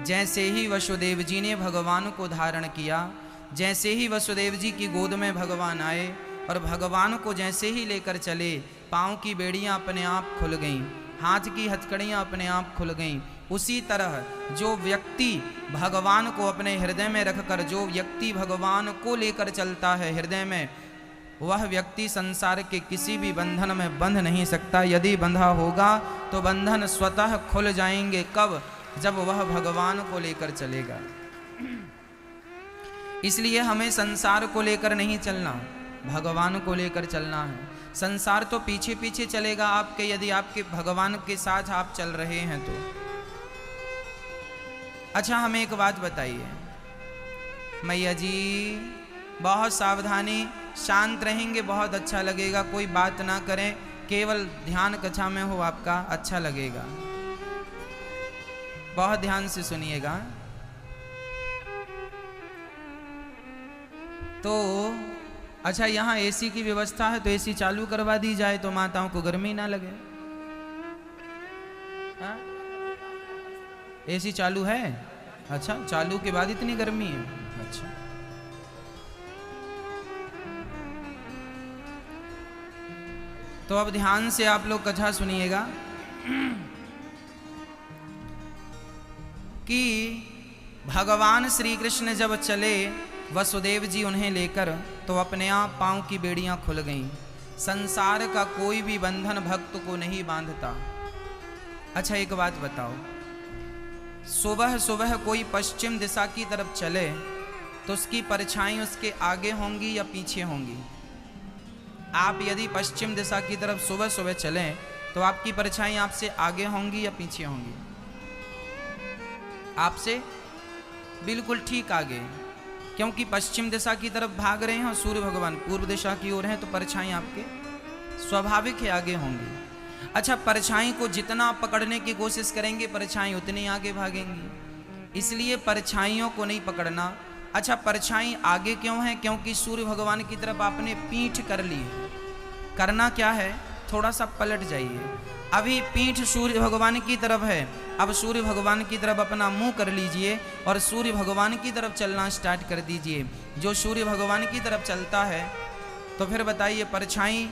जैसे ही वसुदेव जी ने भगवान को धारण किया, जैसे ही वसुदेव जी की गोद में भगवान आए और भगवान को जैसे ही लेकर चले, पाँव की बेड़ियां अपने आप खुल गईं, हाथ की हथकड़ियां अपने आप खुल गईं। उसी तरह जो व्यक्ति भगवान को अपने हृदय में रखकर, जो व्यक्ति भगवान को लेकर चलता है हृदय में, वह व्यक्ति संसार के किसी भी बंधन में बंध नहीं सकता। यदि बंधा होगा तो बंधन स्वतः खुल जाएंगे। कब? जब वह भगवान को लेकर चलेगा। इसलिए हमें संसार को लेकर नहीं चलना, भगवान को लेकर चलना है। संसार तो पीछे पीछे चलेगा आपके, यदि आपके भगवान के साथ आप चल रहे हैं तो। अच्छा, हमें एक बात बताइए मैया जी, बहुत सावधानी, शांत रहेंगे, बहुत अच्छा लगेगा। कोई बात ना करें, केवल ध्यान कक्षा में हो आपका, अच्छा लगेगा। बहुत ध्यान से सुनिएगा। तो अच्छा, यहाँ एसी की व्यवस्था है तो एसी चालू करवा दी जाए तो माताओं को गर्मी ना लगे। हाँ? एसी चालू है? अच्छा, चालू के बाद इतनी गर्मी है? अच्छा, तो अब ध्यान से आप लोग कथा सुनिएगा कि भगवान श्री कृष्ण जब चले, वसुदेव जी उन्हें लेकर, तो अपने आप पांव की बेड़ियां खुल गईं। संसार का कोई भी बंधन भक्त को नहीं बांधता। अच्छा, एक बात बताओ, सुबह सुबह कोई पश्चिम दिशा की तरफ चले तो उसकी परछाई उसके आगे होंगी या पीछे होंगी? आप यदि पश्चिम दिशा की तरफ सुबह सुबह चलें तो आपकी परछाई आपसे आगे होंगी या पीछे होंगी? आपसे बिल्कुल ठीक आगे, क्योंकि पश्चिम दिशा की तरफ भाग रहे हैं और सूर्य भगवान पूर्व दिशा की ओर हैं, तो परछाई आपके स्वाभाविक है आगे होंगी। अच्छा, परछाई को जितना आप पकड़ने की कोशिश करेंगे परछाई उतनी आगे भागेंगी, इसलिए परछाइयों को नहीं पकड़ना। अच्छा, परछाई आगे क्यों है? क्योंकि सूर्य भगवान की तरफ आपने पीठ कर ली है। करना क्या है? थोड़ा सा पलट जाइए। अभी पीठ सूर्य भगवान की तरफ है, अब सूर्य भगवान की तरफ अपना मुंह कर लीजिए और सूर्य भगवान की तरफ चलना स्टार्ट कर दीजिए। जो सूर्य भगवान की तरफ चलता है तो फिर बताइए, परछाई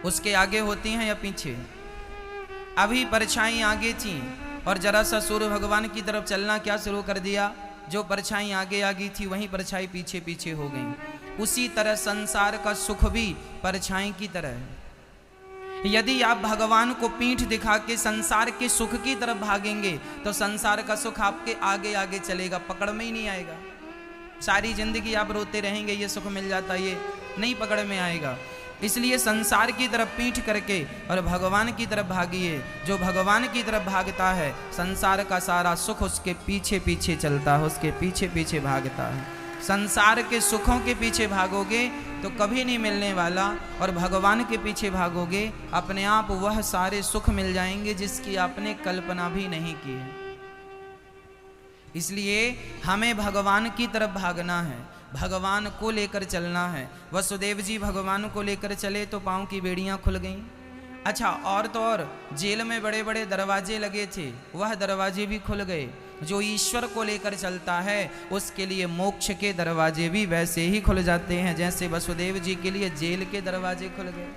उसके आगे होती हैं या पीछे? अभी परछाई आगे थी और जरा सा सूर्य भगवान की तरफ चलना क्या शुरू कर दिया, जो परछाई आगे आगे थी वहीं परछाई पीछे पीछे हो गई। उसी तरह संसार का सुख भी परछाई की तरह है। यदि आप भगवान को पीठ दिखा के संसार के सुख की तरफ भागेंगे तो संसार का सुख आपके आगे आगे चलेगा, पकड़ में ही नहीं आएगा। सारी जिंदगी आप रोते रहेंगे, ये सुख मिल जाता, ये नहीं पकड़ में आएगा। इसलिए संसार की तरफ पीठ करके और भगवान की तरफ भागिए। जो भगवान की तरफ भागता है, संसार का सारा सुख उसके पीछे पीछे चलता है, उसके पीछे पीछे भागता है। संसार के सुखों के पीछे भागोगे तो कभी नहीं मिलने वाला, और भगवान के पीछे भागोगे अपने आप वह सारे सुख मिल जाएंगे जिसकी आपने कल्पना भी नहीं की है। इसलिए हमें भगवान की तरफ भागना है, भगवान को लेकर चलना है। वसुदेव जी भगवान को लेकर चले तो पाँव की बेड़ियां खुल गईं। अच्छा, और तो और जेल में बड़े बड़े दरवाजे लगे थे, वह दरवाजे भी खुल गए। जो ईश्वर को लेकर चलता है उसके लिए मोक्ष के दरवाजे भी वैसे ही खुल जाते हैं जैसे वसुदेव जी के लिए जेल के दरवाजे खुल गए।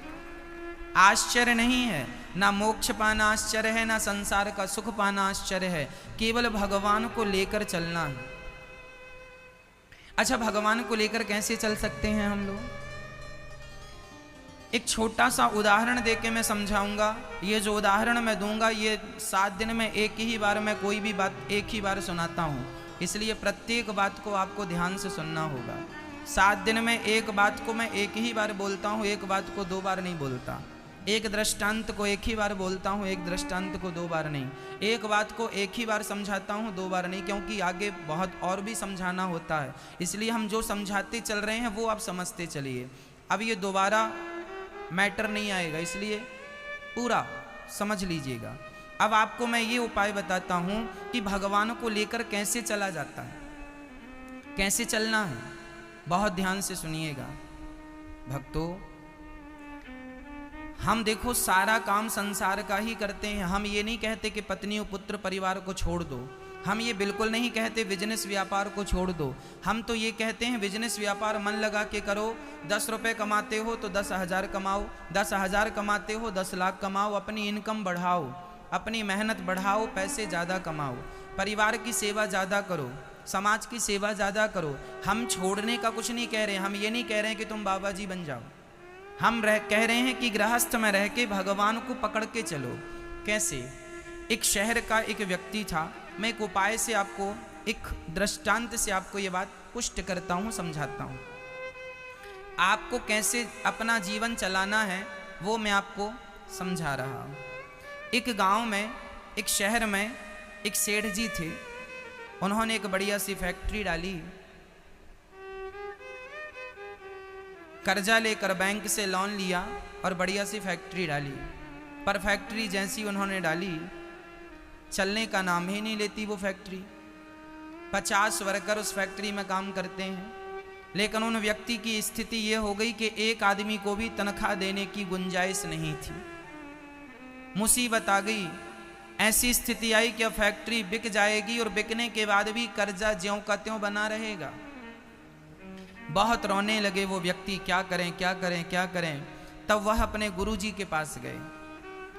आश्चर्य नहीं है, ना मोक्ष पाना आश्चर्य है, ना संसार का सुख पाना आश्चर्य है, केवल भगवान को लेकर चलना है। अच्छा, भगवान को लेकर कैसे चल सकते हैं हम लोग? एक छोटा सा उदाहरण देके मैं समझाऊंगा। ये जो उदाहरण मैं दूंगा ये 7 दिन में एक ही बार मैं कोई भी बात एक ही बार सुनाता हूँ, इसलिए प्रत्येक बात को आपको ध्यान से सुनना होगा। 7 दिन में एक बात को मैं एक ही बार बोलता हूँ, एक बात को 2 बार नहीं बोलता। एक दृष्टांत को एक ही बार बोलता हूँ, एक दृष्टांत को 2 बार नहीं। एक बात को एक ही बार समझाता हूँ, 2 बार नहीं, क्योंकि आगे बहुत और भी समझाना होता है। इसलिए हम जो समझाते चल रहे हैं वो आप समझते चलिए। अब ये दोबारा मैटर नहीं आएगा, इसलिए पूरा समझ लीजिएगा। अब आपको मैं ये उपाय बताता हूँ कि भगवान को लेकर कैसे चला जाता है, कैसे चलना है। बहुत ध्यान से सुनिएगा भक्तों। हम देखो सारा काम संसार का ही करते हैं। हम ये नहीं कहते कि पत्नी और पुत्र परिवार को छोड़ दो, हम ये बिल्कुल नहीं कहते बिजनेस व्यापार को छोड़ दो, हम तो ये कहते हैं बिजनेस व्यापार मन लगा के करो। 10 रुपये कमाते हो तो 10,000 कमाओ, 10,000 कमाते हो 10 लाख कमाओ, अपनी इनकम बढ़ाओ, अपनी मेहनत बढ़ाओ, पैसे ज़्यादा कमाओ, परिवार की सेवा ज़्यादा करो, समाज की सेवा ज़्यादा करो। हम छोड़ने का कुछ नहीं कह रहे, हम ये नहीं कह रहे हैं कि तुम बाबा जी बन जाओ, हम कह रहे हैं कि गृहस्थ में रह के भगवान को पकड़ के चलो। कैसे? एक शहर का एक व्यक्ति था, मैं एक उपाय से आपको, एक दृष्टांत से आपको ये बात पुष्ट करता हूँ, समझाता हूँ। आपको कैसे अपना जीवन चलाना है वो मैं आपको समझा रहा हूँ। एक गांव में, एक शहर में एक सेठ जी थे, उन्होंने एक बढ़िया सी फैक्ट्री डाली, कर्जा लेकर बैंक से लोन लिया और बढ़िया सी फैक्ट्री डाली। पर फैक्ट्री जैसी उन्होंने डाली, चलने का नाम ही नहीं लेती वो फैक्ट्री। 50 वर्कर उस फैक्ट्री में काम करते हैं, लेकिन उन व्यक्ति की स्थिति ये हो गई कि एक आदमी को भी तनख्वाह देने की गुंजाइश नहीं थी। मुसीबत आ गई, ऐसी स्थिति आई कि अब फैक्ट्री बिक जाएगी और बिकने के बाद भी कर्जा ज्यों का त्यों बना रहेगा। बहुत रोने लगे वो व्यक्ति, क्या करें क्या करें क्या करें। तब वह अपने गुरुजी के पास गए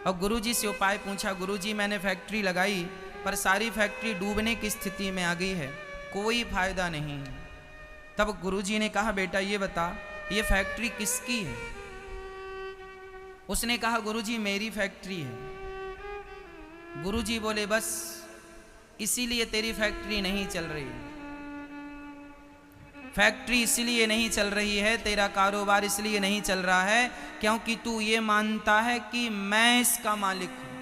और गुरुजी से उपाय पूछा, गुरुजी मैंने फैक्ट्री लगाई पर सारी फैक्ट्री डूबने की स्थिति में आ गई है, कोई फायदा नहीं। तब गुरुजी ने कहा, बेटा ये बता ये फैक्ट्री किसकी है? उसने कहा, गुरुजी मेरी फैक्ट्री है। गुरुजी बोले, बस इसीलिए तेरी फैक्ट्री नहीं चल रही है। फैक्ट्री इसलिए नहीं चल रही है, तेरा कारोबार इसलिए नहीं चल रहा है क्योंकि तू ये मानता है कि मैं इसका मालिक हूं,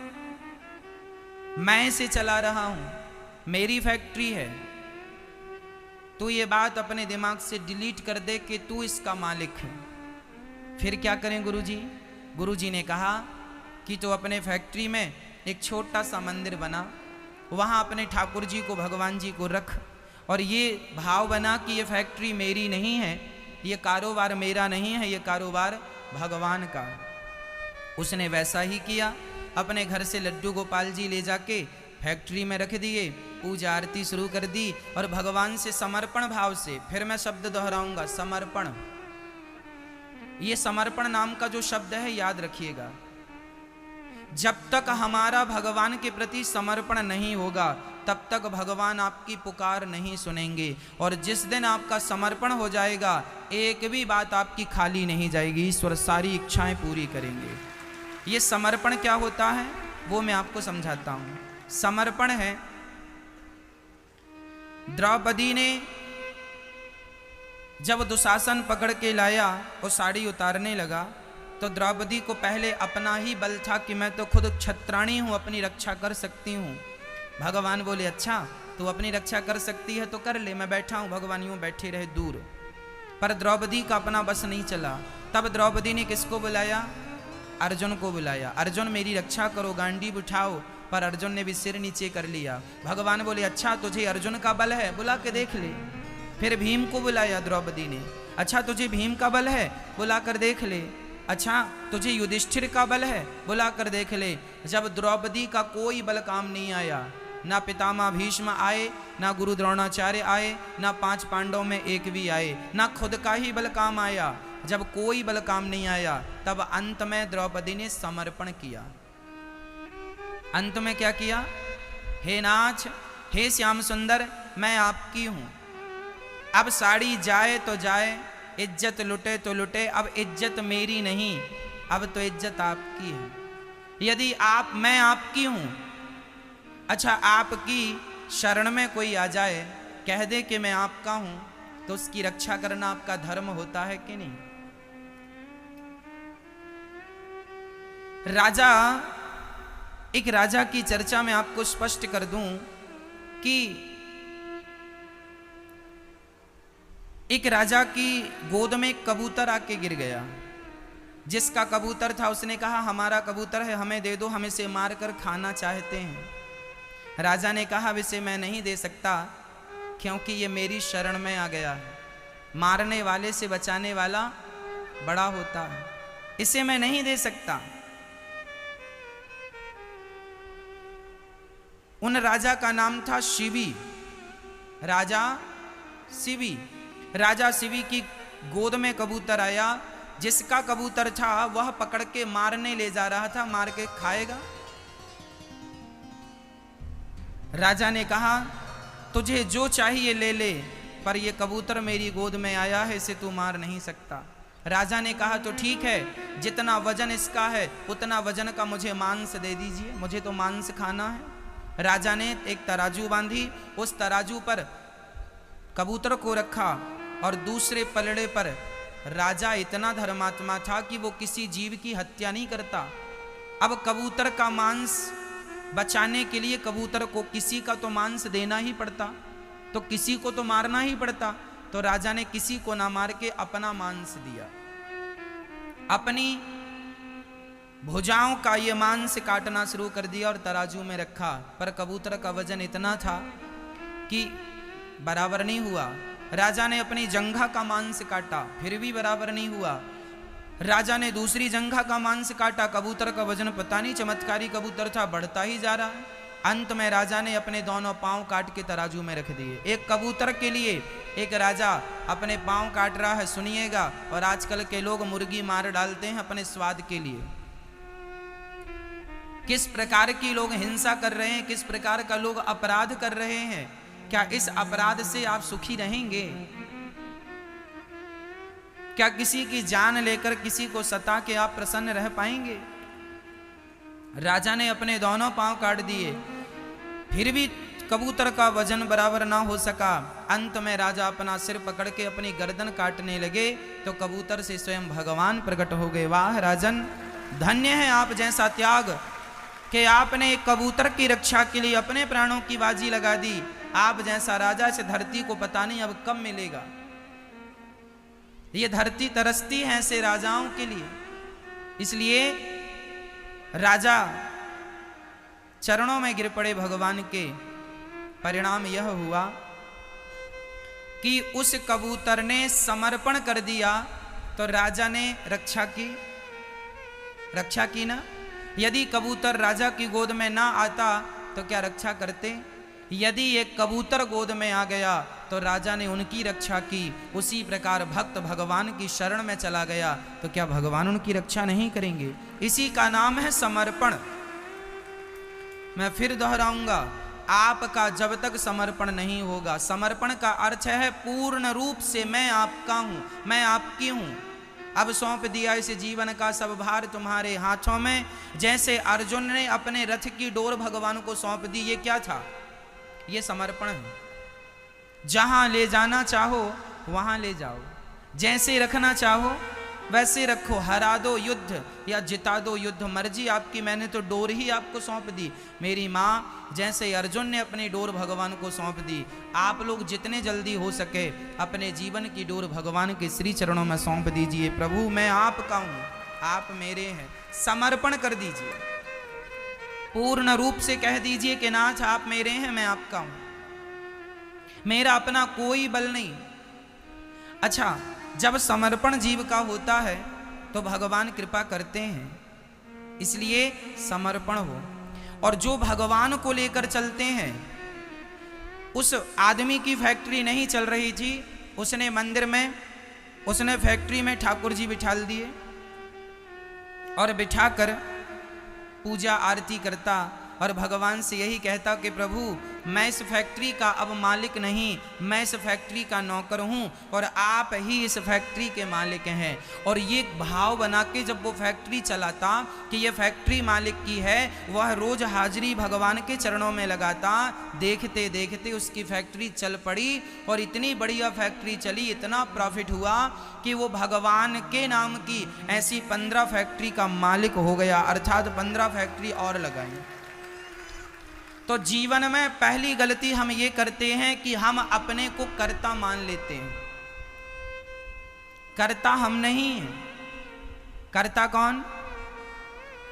मैं इसे चला रहा हूं, मेरी फैक्ट्री है। तू ये बात अपने दिमाग से डिलीट कर दे कि तू इसका मालिक है। फिर क्या करें गुरुजी? गुरुजी ने कहा कि तो अपने फैक्ट्री में एक छोटा सा मंदिर बना, वहां अपने ठाकुर जी को, भगवान जी को रख और ये भाव बना कि ये फैक्ट्री मेरी नहीं है, ये कारोबार मेरा नहीं है, ये कारोबार भगवान का। उसने वैसा ही किया, अपने घर से लड्डू गोपाल जी ले जाके फैक्ट्री में रख दिए, पूजा आरती शुरू कर दी और भगवान से समर्पण भाव से, फिर मैं शब्द दोहराऊंगा, समर्पण। ये समर्पण नाम का जो शब्द है याद रखिएगा, जब तक हमारा भगवान के प्रति समर्पण नहीं होगा तब तक भगवान आपकी पुकार नहीं सुनेंगे। और जिस दिन आपका समर्पण हो जाएगा एक भी बात आपकी खाली नहीं जाएगी, ईश्वर सारी इच्छाएं पूरी करेंगे। ये समर्पण क्या होता है वो मैं आपको समझाता हूं। समर्पण है, द्रौपदी ने जब दुशासन पकड़ के लाया और साड़ी उतारने लगा तो द्रौपदी को पहले अपना ही बल था कि मैं तो खुद क्षत्राणी हूं, अपनी रक्षा कर सकती हूं। भगवान बोले, अच्छा तू अपनी रक्षा कर सकती है तो कर ले, मैं बैठा हूं। भगवान यूं बैठे रहे दूर, पर द्रौपदी का अपना बस नहीं चला। तब द्रौपदी ने किसको बुलाया? अर्जुन को बुलाया। अर्जुन मेरी रक्षा करो, गांडी बिठाओ। पर अर्जुन ने भी सिर नीचे कर लिया। भगवान बोले, अच्छा तुझे अर्जुन का बल है, बुला के देख ले। फिर भीम को बुलाया द्रौपदी ने, अच्छा तुझे भीम का बल है, बुला कर देख ले। अच्छा तुझे युधिष्ठिर का बल है, बुला कर देख ले। जब द्रौपदी का कोई बल काम नहीं आया, ना पितामह भीष्म आए, ना गुरु द्रोणाचार्य आए, ना 5 पांडव में एक भी आए, ना खुद का ही बल काम आया, जब कोई बल काम नहीं आया तब अंत में द्रौपदी ने समर्पण किया। अंत में क्या किया? हे नाथ, हे श्याम सुंदर, मैं आपकी हूं। अब साड़ी जाए तो जाए, इज्जत लुटे तो लुटे, अब इज्जत मेरी नहीं, अब तो इज्जत आपकी है। यदि मैं आपकी हूं, अच्छा आपकी शरण में कोई आ जाए, कह दे कि मैं आपका हूं, तो उसकी रक्षा करना आपका धर्म होता है कि नहीं? एक राजा की चर्चा में आपको स्पष्ट कर दूं कि एक राजा की गोद में कबूतर आके गिर गया। जिसका कबूतर था उसने कहा, हमारा कबूतर है, हमें दे दो, हम इसे मार कर खाना चाहते हैं। राजा ने कहा, इसे मैं नहीं दे सकता क्योंकि ये मेरी शरण में आ गया है। मारने वाले से बचाने वाला बड़ा होता है, इसे मैं नहीं दे सकता। उन राजा का नाम था शिवी, राजा शिवी। राजा शिवी की गोद में कबूतर आया, जिसका कबूतर था वह पकड़ के मारने ले जा रहा था, मार के खाएगा। राजा ने कहा तुझे जो चाहिए ले ले, पर यह कबूतर मेरी गोद में आया है, इसे तू मार नहीं सकता। राजा ने कहा तो ठीक है, जितना वजन इसका है उतना वजन का मुझे मांस दे दीजिए, मुझे तो मांस खाना है। राजा ने एक तराजू बांधी, उस तराजू पर कबूतर को रखा और दूसरे पलड़े पर राजा इतना धर्मात्मा था कि वो किसी जीव की हत्या नहीं करता। अब कबूतर का मांस बचाने के लिए कबूतर को किसी का तो मांस देना ही पड़ता, तो किसी को तो मारना ही पड़ता। तो राजा ने किसी को ना मार के अपना मांस दिया, अपनी भुजाओं का ये मांस काटना शुरू कर दिया और तराजू में रखा। पर कबूतर का वजन इतना था कि बराबर नहीं हुआ। राजा ने अपनी जंघा का मांस काटा, फिर भी बराबर नहीं हुआ। राजा ने दूसरी जंघा का मांस काटा, कबूतर का वजन पता नहीं, चमत्कारी कबूतर था, बढ़ता ही जा रहा है। अंत में राजा ने अपने दोनों पांव काट के तराजू में रख दिए। एक कबूतर के लिए एक राजा अपने पांव काट रहा है, सुनिएगा। और आजकल के लोग मुर्गी मार डालते हैं अपने स्वाद के लिए। किस प्रकार की लोग हिंसा कर रहे हैं, किस प्रकार का लोग अपराध कर रहे हैं। क्या इस अपराध से आप सुखी रहेंगे? क्या किसी की जान लेकर किसी को सता के आप प्रसन्न रह पाएंगे? राजा ने अपने दोनों पांव काट दिए, फिर भी कबूतर का वजन बराबर ना हो सका। अंत में राजा अपना सिर पकड़ के अपनी गर्दन काटने लगे तो कबूतर से स्वयं भगवान प्रकट हो गए। वाह राजन, धन्य है आप जैसा त्याग कि आपने एक कबूतर की रक्षा के लिए अपने प्राणों की बाजी लगा दी। आप जैसा राजा से धरती को पता नहीं अब कब मिलेगा। ये धरती तरसती है ऐसे राजाओं के लिए। इसलिए राजा चरणों में गिर पड़े भगवान के। परिणाम यह हुआ कि उस कबूतर ने समर्पण कर दिया तो राजा ने रक्षा की ना। यदि कबूतर राजा की गोद में ना आता तो क्या रक्षा करते? यदि एक कबूतर गोद में आ गया तो राजा ने उनकी रक्षा की। उसी प्रकार भक्त भगवान की शरण में चला गया तो क्या भगवान उनकी रक्षा नहीं करेंगे? इसी का नाम है समर्पण। मैं फिर दोहराऊंगा, आपका जब तक समर्पण नहीं होगा, समर्पण का अर्थ है पूर्ण रूप से मैं आपका हूं, मैं आपकी हूं, अब सौंप दिया इस जीवन का सब भार तुम्हारे हाथों में। जैसे अर्जुन ने अपने रथ की डोर भगवान को सौंप दी, ये क्या था? ये समर्पण है। जहां ले जाना चाहो वहां ले जाओ, जैसे रखना चाहो वैसे रखो, हरा दो युद्ध या जिता दो युद्ध, मर्जी आपकी, मैंने तो डोर ही आपको सौंप दी। मेरी माँ जैसे अर्जुन ने अपनी डोर भगवान को सौंप दी, आप लोग जितने जल्दी हो सके अपने जीवन की डोर भगवान के श्री चरणों में सौंप दीजिए। प्रभु मैं आपका हूँ, आप मेरे हैं, समर्पण कर दीजिए। पूर्ण रूप से कह दीजिए कि नाथ आप मेरे हैं, मैं आपका हूं, मेरा अपना कोई बल नहीं। अच्छा, जब समर्पण जीव का होता है तो भगवान कृपा करते हैं। इसलिए समर्पण हो। और जो भगवान को लेकर चलते हैं, उस आदमी की फैक्ट्री नहीं चल रही थी, उसने मंदिर में, उसने फैक्ट्री में ठाकुर जी बिठा दिए और बिठाकर पूजा आरती करता और भगवान से यही कहता कि प्रभु मैं इस फैक्ट्री का अब मालिक नहीं, मैं इस फैक्ट्री का नौकर हूँ और आप ही इस फैक्ट्री के मालिक हैं। और ये भाव बना के जब वो फैक्ट्री चलाता कि ये फैक्ट्री मालिक की है, वह रोज हाजिरी भगवान के चरणों में लगाता। देखते देखते उसकी फैक्ट्री चल पड़ी और इतनी बढ़िया फैक्ट्री चली, इतना प्रॉफिट हुआ कि वो भगवान के नाम की ऐसी 15 फैक्ट्री का मालिक हो गया, अर्थात 15 फैक्ट्री और लगाई। तो जीवन में पहली गलती हम ये करते हैं कि हम अपने को कर्ता मान लेते हैं। कर्ता हम नहीं हैं। कर्ता कौन?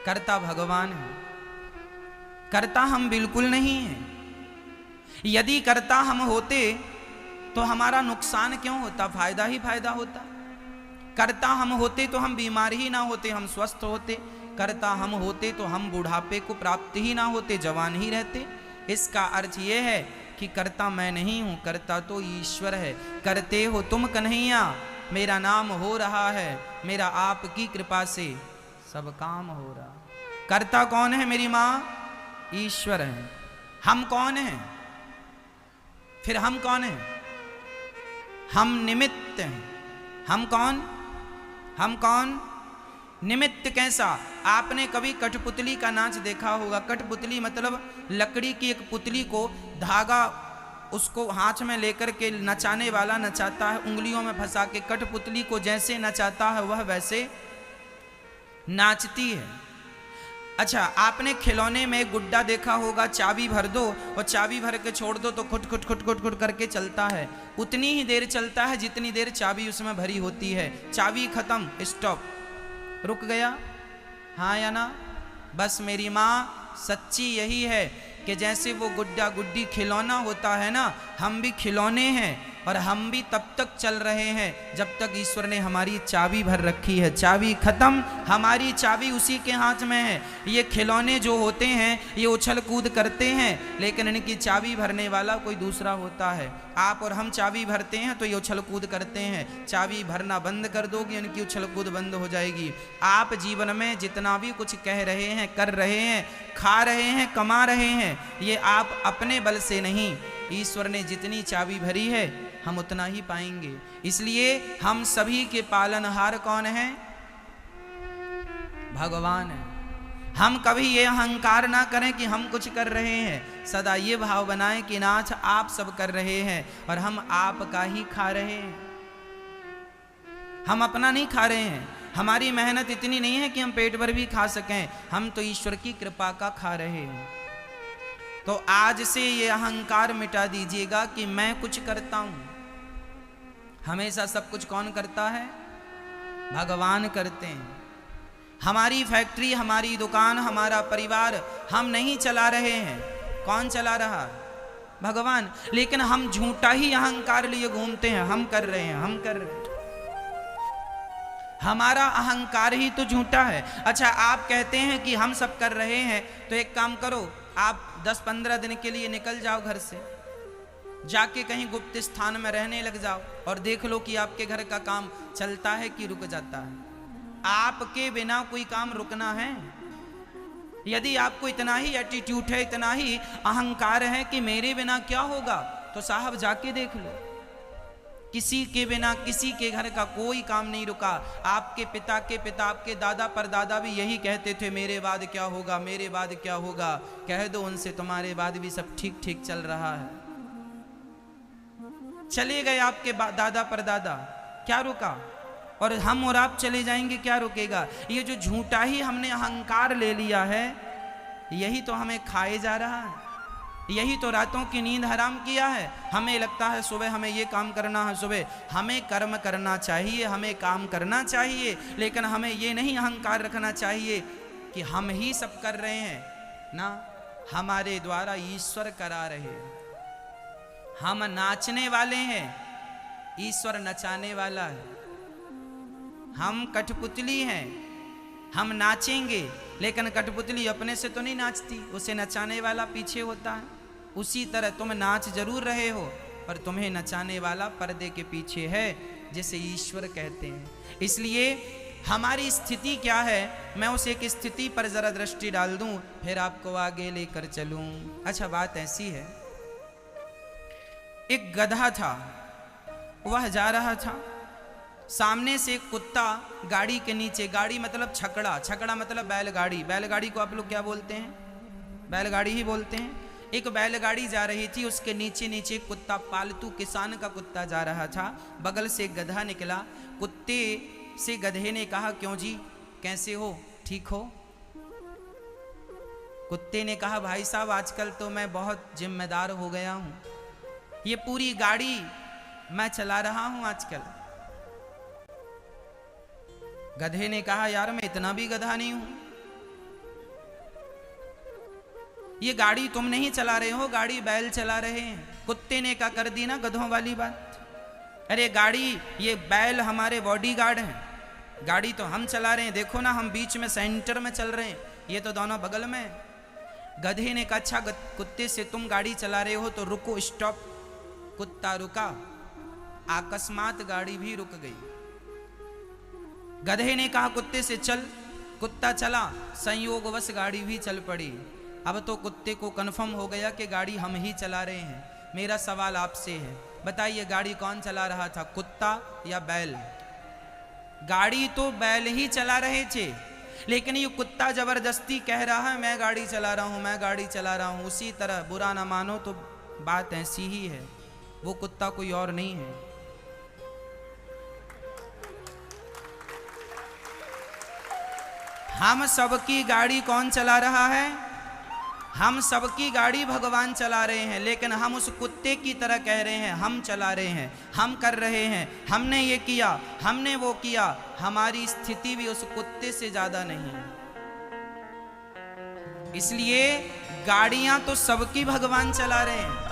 कर्ता भगवान है। कर्ता हम बिल्कुल नहीं हैं। यदि कर्ता हम होते तो हमारा नुकसान क्यों होता? फायदा ही फायदा होता। कर्ता हम होते तो हम बीमार ही ना होते, हम स्वस्थ होते। कर्ता हम होते तो हम बुढ़ापे को प्राप्त ही ना होते, जवान ही रहते। इसका अर्थ ये है कि करता मैं नहीं हूं, करता तो ईश्वर है। करते हो तुम कन्हैया, मेरा नाम हो रहा है, मेरा आपकी कृपा से सब काम हो रहा। करता कौन है मेरी माँ? ईश्वर है। हम कौन हैं? फिर हम कौन हैं? हम निमित्त हैं। हम कौन? हम कौन? निमित्त कैसा? आपने कभी कठपुतली का नाच देखा होगा। कठपुतली मतलब लकड़ी की एक पुतली को धागा उसको हाथ में लेकर के नचाने वाला नचाता है, उंगलियों में फंसा के। कठपुतली को जैसे नचाता है वह वैसे नाचती है। अच्छा, आपने खिलौने में एक गुड्डा देखा होगा, चाबी भर दो और चाबी भर के छोड़ दो तो खुट खुट खुट खुट खुट करके चलता है। उतनी ही देर चलता है जितनी देर चाबी उसमें भरी होती है। चाबी खत्म, स्टॉप, रुक गया। हाँ या ना? बस मेरी माँ सच्ची यही है कि जैसे वो गुड्डा गुड्डी खिलौना होता है ना, हम भी खिलौने हैं और हम भी तब तक चल रहे हैं जब तक ईश्वर ने हमारी चाबी भर रखी है। चाबी खत्म, हमारी चाबी उसी के हाथ में है। ये खिलौने जो होते हैं ये उछल कूद करते हैं, लेकिन इनकी चाबी भरने वाला कोई दूसरा होता है। आप और हम चाबी भरते हैं तो ये उछल कूद करते हैं। चाबी भरना बंद कर दोगे, इनकी उछल कूद बंद हो जाएगी। आप जीवन में जितना भी कुछ कह रहे हैं, कर रहे हैं, खा रहे हैं, कमा रहे हैं, ये आप अपने बल से नहीं, ईश्वर ने जितनी चाबी भरी है हम उतना ही पाएंगे। इसलिए हम सभी के पालनहार कौन है? भगवान है। हम कभी ये अहंकार ना करें कि हम कुछ कर रहे हैं, सदा ये भाव बनाएं कि नाथ आप सब कर रहे हैं और हम आपका ही खा रहे हैं। हम अपना नहीं खा रहे हैं, हमारी मेहनत इतनी नहीं है कि हम पेट भर भी खा सकें, हम तो ईश्वर की कृपा का खा रहे हैं। तो आज से ये अहंकार मिटा दीजिएगा कि मैं कुछ करता हूं। हमेशा सब कुछ कौन करता है? भगवान करते हैं। हमारी फैक्ट्री, हमारी दुकान, हमारा परिवार हम नहीं चला रहे हैं, कौन चला रहा? भगवान। लेकिन हम झूठा ही अहंकार लिए घूमते हैं, हम कर रहे हैं, हम कर रहे हैं। हमारा अहंकार ही तो झूठा है। अच्छा, आप कहते हैं कि हम सब कर रहे हैं, तो एक काम करो, आप 10-15 दिन के लिए निकल जाओ घर से, जाके कहीं गुप्त स्थान में रहने लग जाओ और देख लो कि आपके घर का काम चलता है कि रुक जाता है। आपके बिना कोई काम रुकना है? यदि आपको इतना ही एटीट्यूड है, इतना ही अहंकार है कि मेरे बिना क्या होगा, तो साहब जाके देख लो, किसी के बिना किसी के घर का कोई काम नहीं रुका। आपके पिता के पिता, आपके दादा परदादा भी यही कहते थे, मेरे बाद क्या होगा, मेरे बाद क्या होगा। कह दो उनसे तुम्हारे बाद भी सब ठीक ठीक चल रहा है। चले गए आपके दादा परदादा, क्या रुका? और हम और आप चले जाएंगे, क्या रुकेगा? ये जो झूठा ही हमने अहंकार ले लिया है, यही तो हमें खाए जा रहा है, यही तो रातों की नींद हराम किया है। हमें लगता है सुबह हमें ये काम करना है, सुबह हमें कर्म करना चाहिए, हमें काम करना चाहिए, लेकिन हमें ये नहीं अहंकार रखना चाहिए कि हम ही सब कर रहे हैं ना, हमारे द्वारा ईश्वर करा रहे। हम नाचने वाले हैं, ईश्वर नचाने वाला है। हम कठपुतली हैं, हम नाचेंगे, लेकिन कठपुतली अपने से तो नहीं नाचती, उसे नचाने वाला पीछे होता है। उसी तरह तुम नाच जरूर रहे हो, पर तुम्हें नचाने वाला पर्दे के पीछे है, जिसे ईश्वर कहते हैं। इसलिए हमारी स्थिति क्या है, मैं उस एक स्थिति पर जरा दृष्टि डाल दूं, फिर आपको आगे लेकर चलूं। अच्छा, बात ऐसी है, एक गधा था, वह जा रहा था, सामने से एक कुत्ता गाड़ी के नीचे, गाड़ी मतलब छकड़ा, छकड़ा मतलब बैलगाड़ी, बैलगाड़ी को आप लोग क्या बोलते हैं? बैलगाड़ी ही बोलते हैं। एक बैलगाड़ी जा रही थी, उसके नीचे नीचे एक कुत्ता, पालतू किसान का कुत्ता जा रहा था। बगल से एक गधा निकला, कुत्ते से गधे ने कहा, क्यों जी, कैसे हो, ठीक हो? कुत्ते ने कहा, भाई साहब आजकल तो मैं बहुत जिम्मेदार हो गया हूं, ये पूरी गाड़ी मैं चला रहा हूं आजकल। गधे ने कहा, यार मैं इतना भी गधा नहीं हूं, ये गाड़ी तुम नहीं चला रहे हो, गाड़ी बैल चला रहे हैं। कुत्ते ने क्या कर दी ना गधों वाली बात, अरे गाड़ी, ये बैल हमारे बॉडीगार्ड हैं, गाड़ी तो हम चला रहे हैं, देखो ना हम बीच में सेंटर में चल रहे हैं, ये तो दोनों बगल में। गधे ने कहा अच्छा कुत्ते से तुम गाड़ी चला रहे हो तो रुको, स्टॉप। कुत्ता रुका, अकस्मात गाड़ी भी रुक गई। गधे ने कहा कुत्ते से चल, कुत्ता चला, संयोगवश गाड़ी भी चल पड़ी। अब तो कुत्ते को कन्फर्म हो गया कि गाड़ी हम ही चला रहे हैं। मेरा सवाल आपसे है, बताइए गाड़ी कौन चला रहा था, कुत्ता या बैल? गाड़ी तो बैल ही चला रहे थे, लेकिन ये कुत्ता जबरदस्ती कह रहा है मैं गाड़ी चला रहा हूं, मैं गाड़ी चला रहा हूं। उसी तरह बुरा ना मानो तो बात ऐसी ही है, वो कुत्ता कोई और नहीं है। हम सबकी गाड़ी कौन चला रहा है? हम सबकी गाड़ी भगवान चला रहे हैं, लेकिन हम उस कुत्ते की तरह कह रहे हैं हम चला रहे हैं, हम कर रहे हैं, हमने ये किया, हमने वो किया। हमारी स्थिति भी उस कुत्ते से ज्यादा नहीं है। इसलिए गाड़ियां तो सबकी भगवान चला रहे हैं,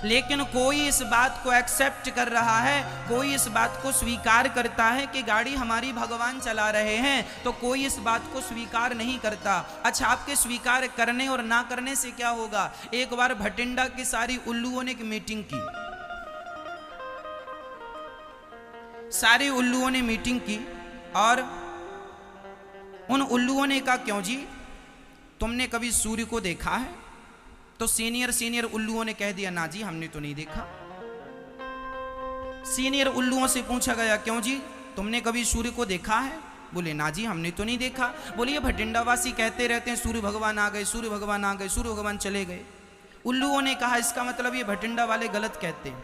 लेकिन कोई इस बात को एक्सेप्ट कर रहा है, कोई इस बात को स्वीकार करता है कि गाड़ी हमारी भगवान चला रहे हैं, तो कोई इस बात को स्वीकार नहीं करता। अच्छा, आपके स्वीकार करने और ना करने से क्या होगा? एक बार भटिंडा की सारी उल्लुओं ने एक मीटिंग की, सारे उल्लुओं ने मीटिंग की और उन उल्लुओं ने कहा क्यों जी, तुमने कभी सूर्य को देखा है? तो सीनियर उल्लुओं ने कह दिया ना जी हमने तो नहीं देखा। सीनियर उल्लुओं से पूछा गया क्यों जी, तुमने कभी सूर्य को देखा है? बोले ना जी हमने तो नहीं देखा। बोले ये भटिंडावासी कहते रहते हैं सूर्य भगवान आ गए, सूर्य भगवान आ गए, सूर्य भगवान चले गए। उल्लुओं ने कहा इसका मतलब ये भटिंडा वाले गलत कहते हैं,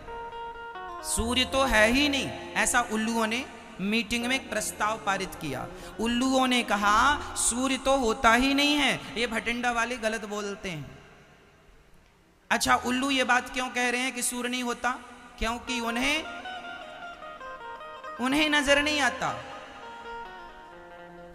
सूर्य तो है ही नहीं। ऐसा उल्लुओं ने मीटिंग में एक प्रस्ताव पारित किया। उल्लुओं ने कहा सूर्य तो होता ही नहीं है, ये भटिंडा वाले गलत बोलते हैं। अच्छा, उल्लू ये बात क्यों कह रहे हैं कि सूर्य नहीं होता? क्योंकि उन्हें नजर नहीं आता।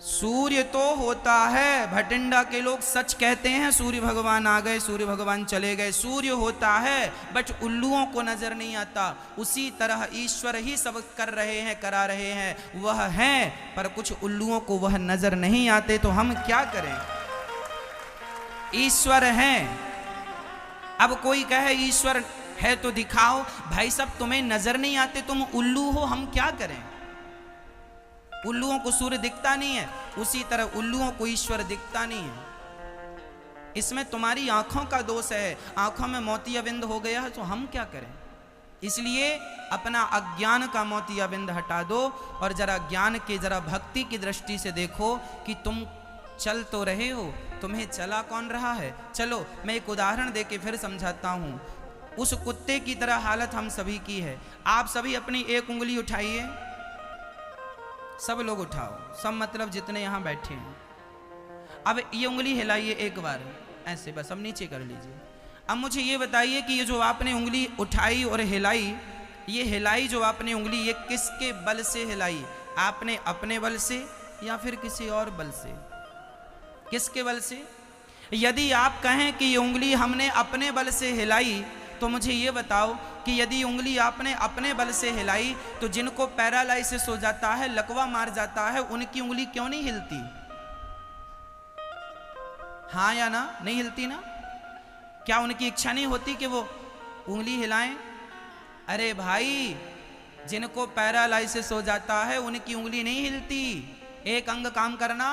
सूर्य तो होता है, भटिंडा के लोग सच कहते हैं सूर्य भगवान आ गए, सूर्य भगवान चले गए, सूर्य होता है, बट उल्लुओं को नजर नहीं आता। उसी तरह ईश्वर ही सब कर रहे हैं, करा रहे हैं, वह है, पर कुछ उल्लुओं को वह नजर नहीं आते, तो हम क्या करें? ईश्वर है। अब कोई कहे ईश्वर है तो दिखाओ, भाई साहब तुम्हें नजर नहीं आते, तुम उल्लू हो, हम क्या करें? उल्लुओं को सूर्य दिखता नहीं है, उसी तरह उल्लुओं को ईश्वर दिखता नहीं है। इसमें तुम्हारी आंखों का दोष है, आंखों में मोतियाबिंद हो गया है, तो हम क्या करें? इसलिए अपना अज्ञान का मोतियाबिंद हटा दो और जरा ज्ञान के, जरा भक्ति की दृष्टि से देखो कि तुम चल तो रहे हो, तुम्हें चला कौन रहा है। चलो मैं एक उदाहरण देके फिर समझाता हूं। उस कुत्ते की तरह हालत हम सभी की है। आप सभी अपनी एक उंगली उठाइए, सब लोग उठाओ, सब मतलब जितने यहां बैठे हैं। अब ये उंगली हिलाइए एक बार, ऐसे बस, अब नीचे कर लीजिए। अब मुझे ये बताइए कि ये जो आपने उंगली उठाई और हिलाई, ये हिलाई जो आपने उंगली, ये किसके बल से हिलाई? आपने अपने बल से या फिर किसी और बल से? किसके बल से? यदि आप कहें कि ये उंगली हमने अपने बल से हिलाई, तो मुझे ये बताओ कि यदि उंगली आपने अपने बल से हिलाई, तो जिनको पैरालाइसिस हो जाता है, लकवा मार जाता है, उनकी उंगली क्यों नहीं हिलती? हाँ या ना? नहीं हिलती ना? क्या उनकी इच्छा नहीं होती कि वो उंगली हिलाएं? अरे भाई, जिनको पैरालाइसिस हो जाता है उनकी उंगली नहीं हिलती, एक अंग काम करना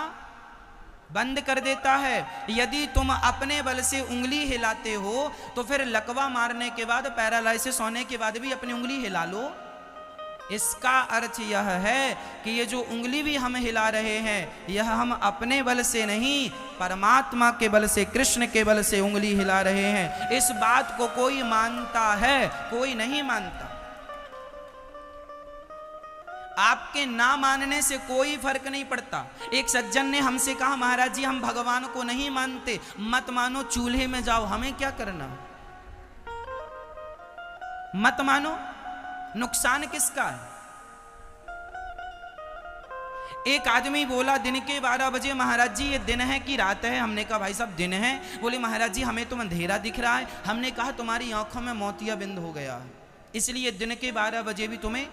बंद कर देता है। यदि तुम अपने बल से उंगली हिलाते हो, तो फिर लकवा मारने के बाद, पैरालाइसिस होने के बाद भी अपनी उंगली हिला लो। इसका अर्थ यह है कि ये जो उंगली भी हम हिला रहे हैं, यह हम अपने बल से नहीं, परमात्मा के बल से, कृष्ण के बल से उंगली हिला रहे हैं। इस बात को कोई मानता है, कोई नहीं मानता। आपके ना मानने से कोई फर्क नहीं पड़ता। एक सज्जन ने हमसे कहा महाराज जी हम भगवान को नहीं मानते, मत मानो, चूल्हे में जाओ, हमें क्या करना? मत मानो, नुकसान किसका है? एक आदमी बोला दिन के 12 बजे महाराज जी ये दिन है कि रात है? हमने कहा भाई साहब दिन है। बोले महाराज जी हमें तो अंधेरा दिख रहा है। हमने कहा तुम्हारी आंखों में मोतियाबिंद हो गया है, इसलिए दिन के 12 बजे भी तुम्हें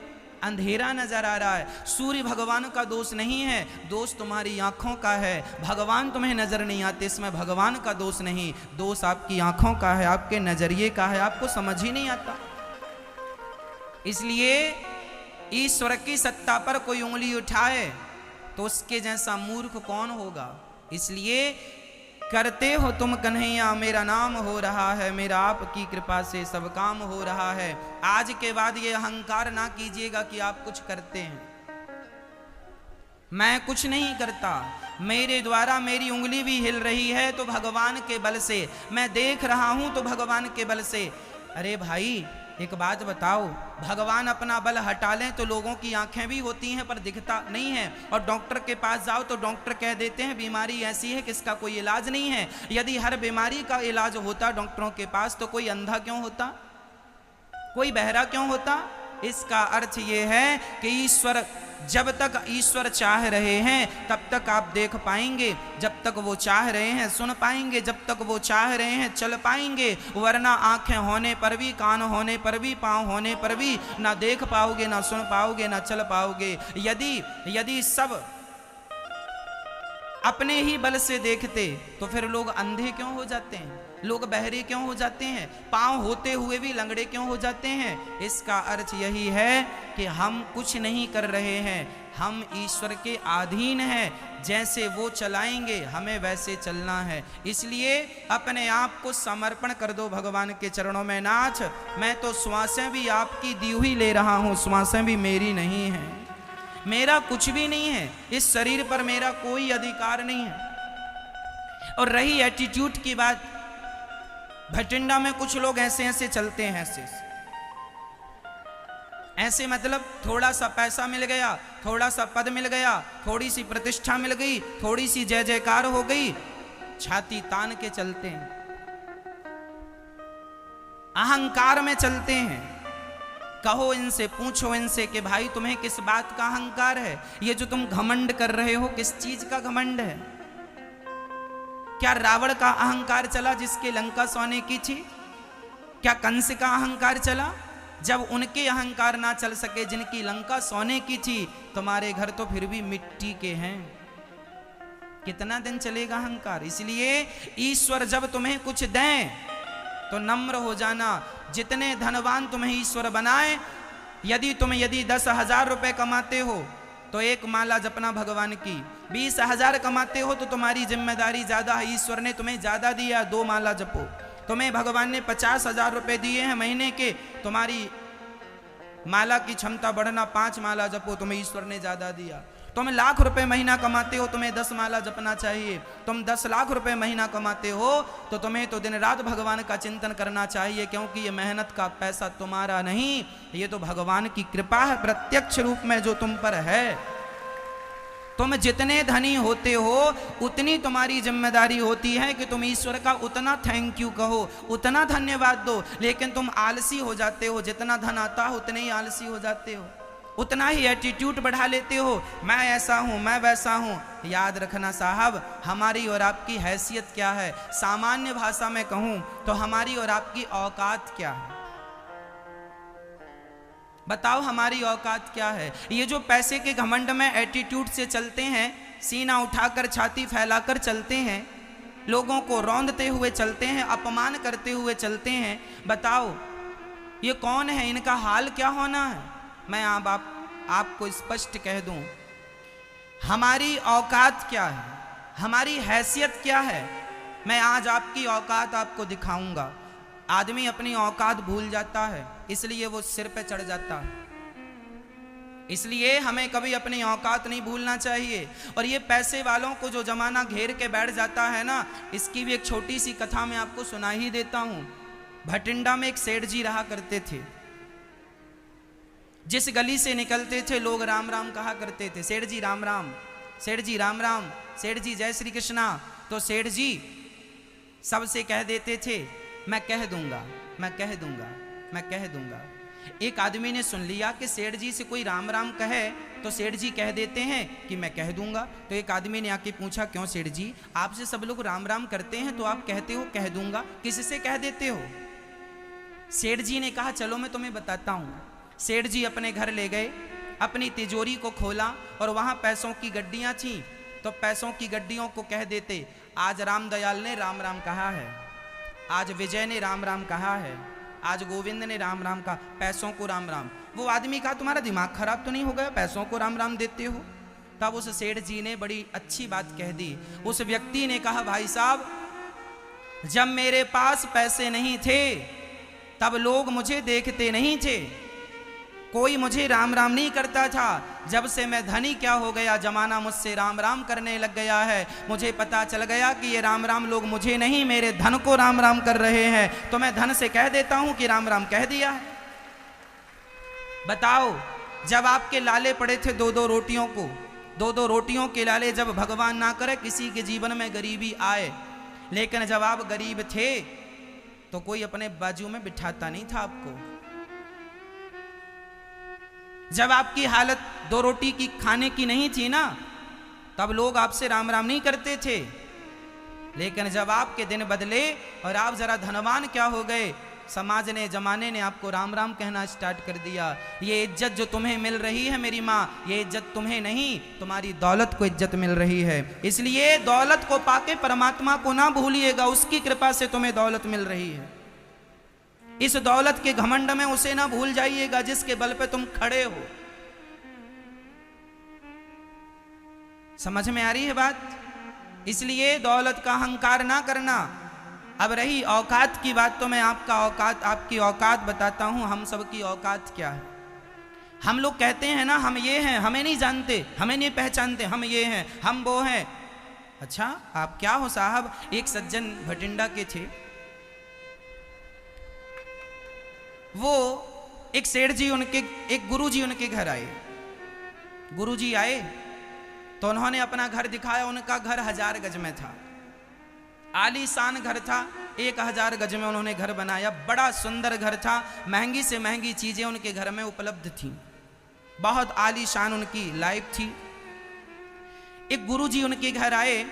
अंधेरा नजर आ रहा है। सूर्य भगवान का दोष नहीं है, दोष तुम्हारी आंखों का है। भगवान तुम्हें नजर नहीं आते, इसमें भगवान का दोष नहीं, दोष आपकी आंखों का है, आपके नजरिए का है, आपको समझ ही नहीं आता। इसलिए ईश्वर की सत्ता पर कोई उंगली उठाए तो उसके जैसा मूर्ख कौन होगा। इसलिए करते हो तुम कन्हैया मेरा नाम हो रहा है, मेरा आपकी कृपा से सब काम हो रहा है। आज के बाद ये अहंकार ना कीजिएगा कि आप कुछ करते हैं। मैं कुछ नहीं करता, मेरे द्वारा मेरी उंगली भी हिल रही है तो भगवान के बल से, मैं देख रहा हूं तो भगवान के बल से। अरे भाई एक बात बताओ, भगवान अपना बल हटा लें तो लोगों की आंखें भी होती हैं पर दिखता नहीं है, और डॉक्टर के पास जाओ तो डॉक्टर कह देते हैं बीमारी ऐसी है कि इसका कोई इलाज नहीं है। यदि हर बीमारी का इलाज होता डॉक्टरों के पास तो कोई अंधा क्यों होता, कोई बहरा क्यों होता। इसका अर्थ ये है कि ईश्वर, जब तक ईश्वर चाह रहे हैं तब तक आप देख पाएंगे, जब तक वो चाह रहे हैं सुन पाएंगे, जब तक वो चाह रहे हैं चल पाएंगे, वरना आंखें होने पर भी, कान होने पर भी, पांव होने पर भी ना देख पाओगे, ना सुन पाओगे, ना चल पाओगे। यदि सब अपने ही बल से देखते तो फिर लोग अंधे क्यों हो जाते हैं, लोग बहरे क्यों हो जाते हैं, पांव होते हुए भी लंगड़े क्यों हो जाते हैं। इसका अर्थ यही है कि हम कुछ नहीं कर रहे हैं, हम ईश्वर के अधीन हैं, जैसे वो चलाएंगे हमें वैसे चलना है। इसलिए अपने आप को समर्पण कर दो भगवान के चरणों में। नाथ मैं तो श्वासें भी आपकी दी हुई ले रहा हूँ, श्वासें भी मेरी नहीं हैं, मेरा कुछ भी नहीं है, इस शरीर पर मेरा कोई अधिकार नहीं है। और रही एटीट्यूड की बात, भटिंडा में कुछ लोग ऐसे ऐसे चलते हैं, ऐसे मतलब थोड़ा सा पैसा मिल गया, थोड़ा सा पद मिल गया, थोड़ी सी प्रतिष्ठा मिल गई, थोड़ी सी जय जयकार हो गई, छाती तान के चलते हैं, अहंकार में चलते हैं। कहो इनसे, पूछो इनसे कि भाई तुम्हें किस बात का अहंकार है, ये जो तुम घमंड कर रहे हो किस चीज का घमंड है। क्या रावण का अहंकार चला जिसके लंका सोने की थी, क्या कंस का अहंकार चला, जब उनके अहंकार ना चल सके जिनकी लंका सोने की थी। तुम्हारे घर तो फिर भी मिट्टी के हैं, कितना दिन चलेगा अहंकार। इसलिए ईश्वर जब तुम्हें कुछ दें तो नम्र हो जाना। जितने धनवान तुम्हें ईश्वर बनाए, यदि 10,000 रुपए कमाते हो तो एक माला जपना भगवान की, 20,000 कमाते हो तो तुम्हारी जिम्मेदारी ज्यादा है, ईश्वर ने तुम्हें ज्यादा दिया, 2 माला जपो। तुम्हें भगवान ने 50,000 रुपए दिए हैं महीने के, तुम्हारी माला की क्षमता बढ़ना, 5 माला जपो, तुम्हें ईश्वर ने ज्यादा दिया। तुम लाख रुपए महीना कमाते हो, तुम्हें 10 माला जपना चाहिए। तुम 10 लाख रुपए महीना कमाते हो तो तुम्हें तो दिन रात भगवान का चिंतन करना चाहिए, क्योंकि ये मेहनत का पैसा तुम्हारा नहीं, ये तो भगवान की कृपा है प्रत्यक्ष रूप में जो तुम पर है। तुम जितने धनी होते हो उतनी तुम्हारी जिम्मेदारी होती है कि तुम ईश्वर का उतना थैंक यू कहो, उतना धन्यवाद दो। लेकिन तुम आलसी हो जाते हो, जितना धन आता है उतने ही आलसी हो जाते हो, उतना ही एटीट्यूड बढ़ा लेते हो, मैं ऐसा हूं, मैं वैसा हूं। याद रखना साहब, हमारी और आपकी हैसियत क्या है, सामान्य भाषा में कहूं तो हमारी और आपकी औकात क्या है। बताओ हमारी औकात क्या है। ये जो पैसे के घमंड में एटीट्यूड से चलते हैं, सीना उठाकर छाती फैलाकर चलते हैं, लोगों को रौंदते हुए चलते हैं, अपमान करते हुए चलते हैं, बताओ ये कौन है, इनका हाल क्या होना है। मैं आपको स्पष्ट कह दूं, हमारी औकात क्या है, हमारी हैसियत क्या है। मैं आज आपकी औकात आपको दिखाऊंगा। आदमी अपनी औकात भूल जाता है, इसलिए वो सिर पे चढ़ जाता है। इसलिए हमें कभी अपनी औकात नहीं भूलना चाहिए। और ये पैसे वालों को जो जमाना घेर के बैठ जाता है ना, इसकी भी एक छोटी सी कथा मैं आपको सुना ही देता हूं। भटिंडा में एक सेठ जी रहा करते थे। जिस गली से निकलते थे लोग राम राम कहा करते थे, सेठ जी राम राम, सेठ जी राम राम, सेठ जी जय श्री कृष्णा। तो सेठ जी सबसे कह देते थे मैं कह दूंगा, मैं कह दूंगा, मैं कह दूंगा। एक आदमी ने सुन लिया कि सेठ जी से कोई राम राम कहे तो सेठ जी कह देते हैं कि मैं कह दूंगा। तो एक आदमी ने आके पूछा क्यों सेठ जी, आपसे सब लोग राम राम करते हैं तो आप कहते हो कह दूंगा, किससे कह देते हो। सेठ जी ने कहा चलो मैं तुम्हें बताता हूं। सेठ जी अपने घर ले गए, अपनी तिजोरी को खोला और वहां पैसों की गड्डियां थी, तो पैसों की गड्डियों को कह देते, आज रामदयाल ने राम राम कहा है, आज विजय ने राम राम कहा है, आज गोविंद ने राम राम कहा, पैसों को राम राम। वो आदमी कहा, तुम्हारा दिमाग खराब तो नहीं हो गया, पैसों को राम राम देते हो? तब उस सेठ जी ने बड़ी अच्छी बात कह दी। उस व्यक्ति ने कहा, भाई साहब, जब मेरे पास पैसे नहीं थे तब लोग मुझे देखते नहीं थे, कोई मुझे राम राम नहीं करता था। जब से मैं धनी क्या हो गया, जमाना मुझसे राम राम करने लग गया है। मुझे पता चल गया कि ये राम राम लोग मुझे नहीं, मेरे धन को राम राम कर रहे हैं, तो मैं धन से कह देता हूं कि राम राम कह दिया है। बताओ, जब आपके लाले पड़े थे दो दो रोटियों को, दो दो रोटियों के लाले, जब भगवान ना करे किसी के जीवन में गरीबी आए, लेकिन जब आप गरीब थे तो कोई अपने बाजू में बिठाता नहीं था आपको। जब आपकी हालत दो रोटी की खाने की नहीं थी ना, तब लोग आपसे राम राम नहीं करते थे। लेकिन जब आपके दिन बदले और आप जरा धनवान क्या हो गए, समाज ने, जमाने ने आपको राम राम कहना स्टार्ट कर दिया। ये इज्जत जो तुम्हें मिल रही है मेरी माँ, ये इज्जत तुम्हें नहीं, तुम्हारी दौलत को इज्जत मिल रही है। इसलिए दौलत को पाके परमात्मा को ना भूलिएगा, उसकी कृपा से तुम्हें दौलत मिल रही है। इस दौलत के घमंड में उसे ना भूल जाइएगा जिसके बल पे तुम खड़े हो। समझ में आ रही है बात? इसलिए दौलत का अहंकार ना करना। अब रही औकात की बात, तो मैं आपकी औकात बताता हूं। हम सब की औकात क्या है? हम लोग कहते हैं ना, हम ये हैं, हमें नहीं जानते, हमें नहीं पहचानते, हम ये हैं, हम वो हैं। अच्छा, आप क्या हो साहब? एक सज्जन भटिंडा के थे, वो एक सेठ जी उनके, एक गुरुजी उनके घर आए। गुरुजी आए तो उन्होंने अपना घर दिखाया। उनका घर 1000 गज में था, आलीशान घर था। 1000 गज में उन्होंने घर बनाया, बड़ा सुंदर घर था। महंगी से महंगी चीजें उनके घर में उपलब्ध थी, बहुत आलीशान उनकी लाइफ थी। एक गुरुजी उनके घर आए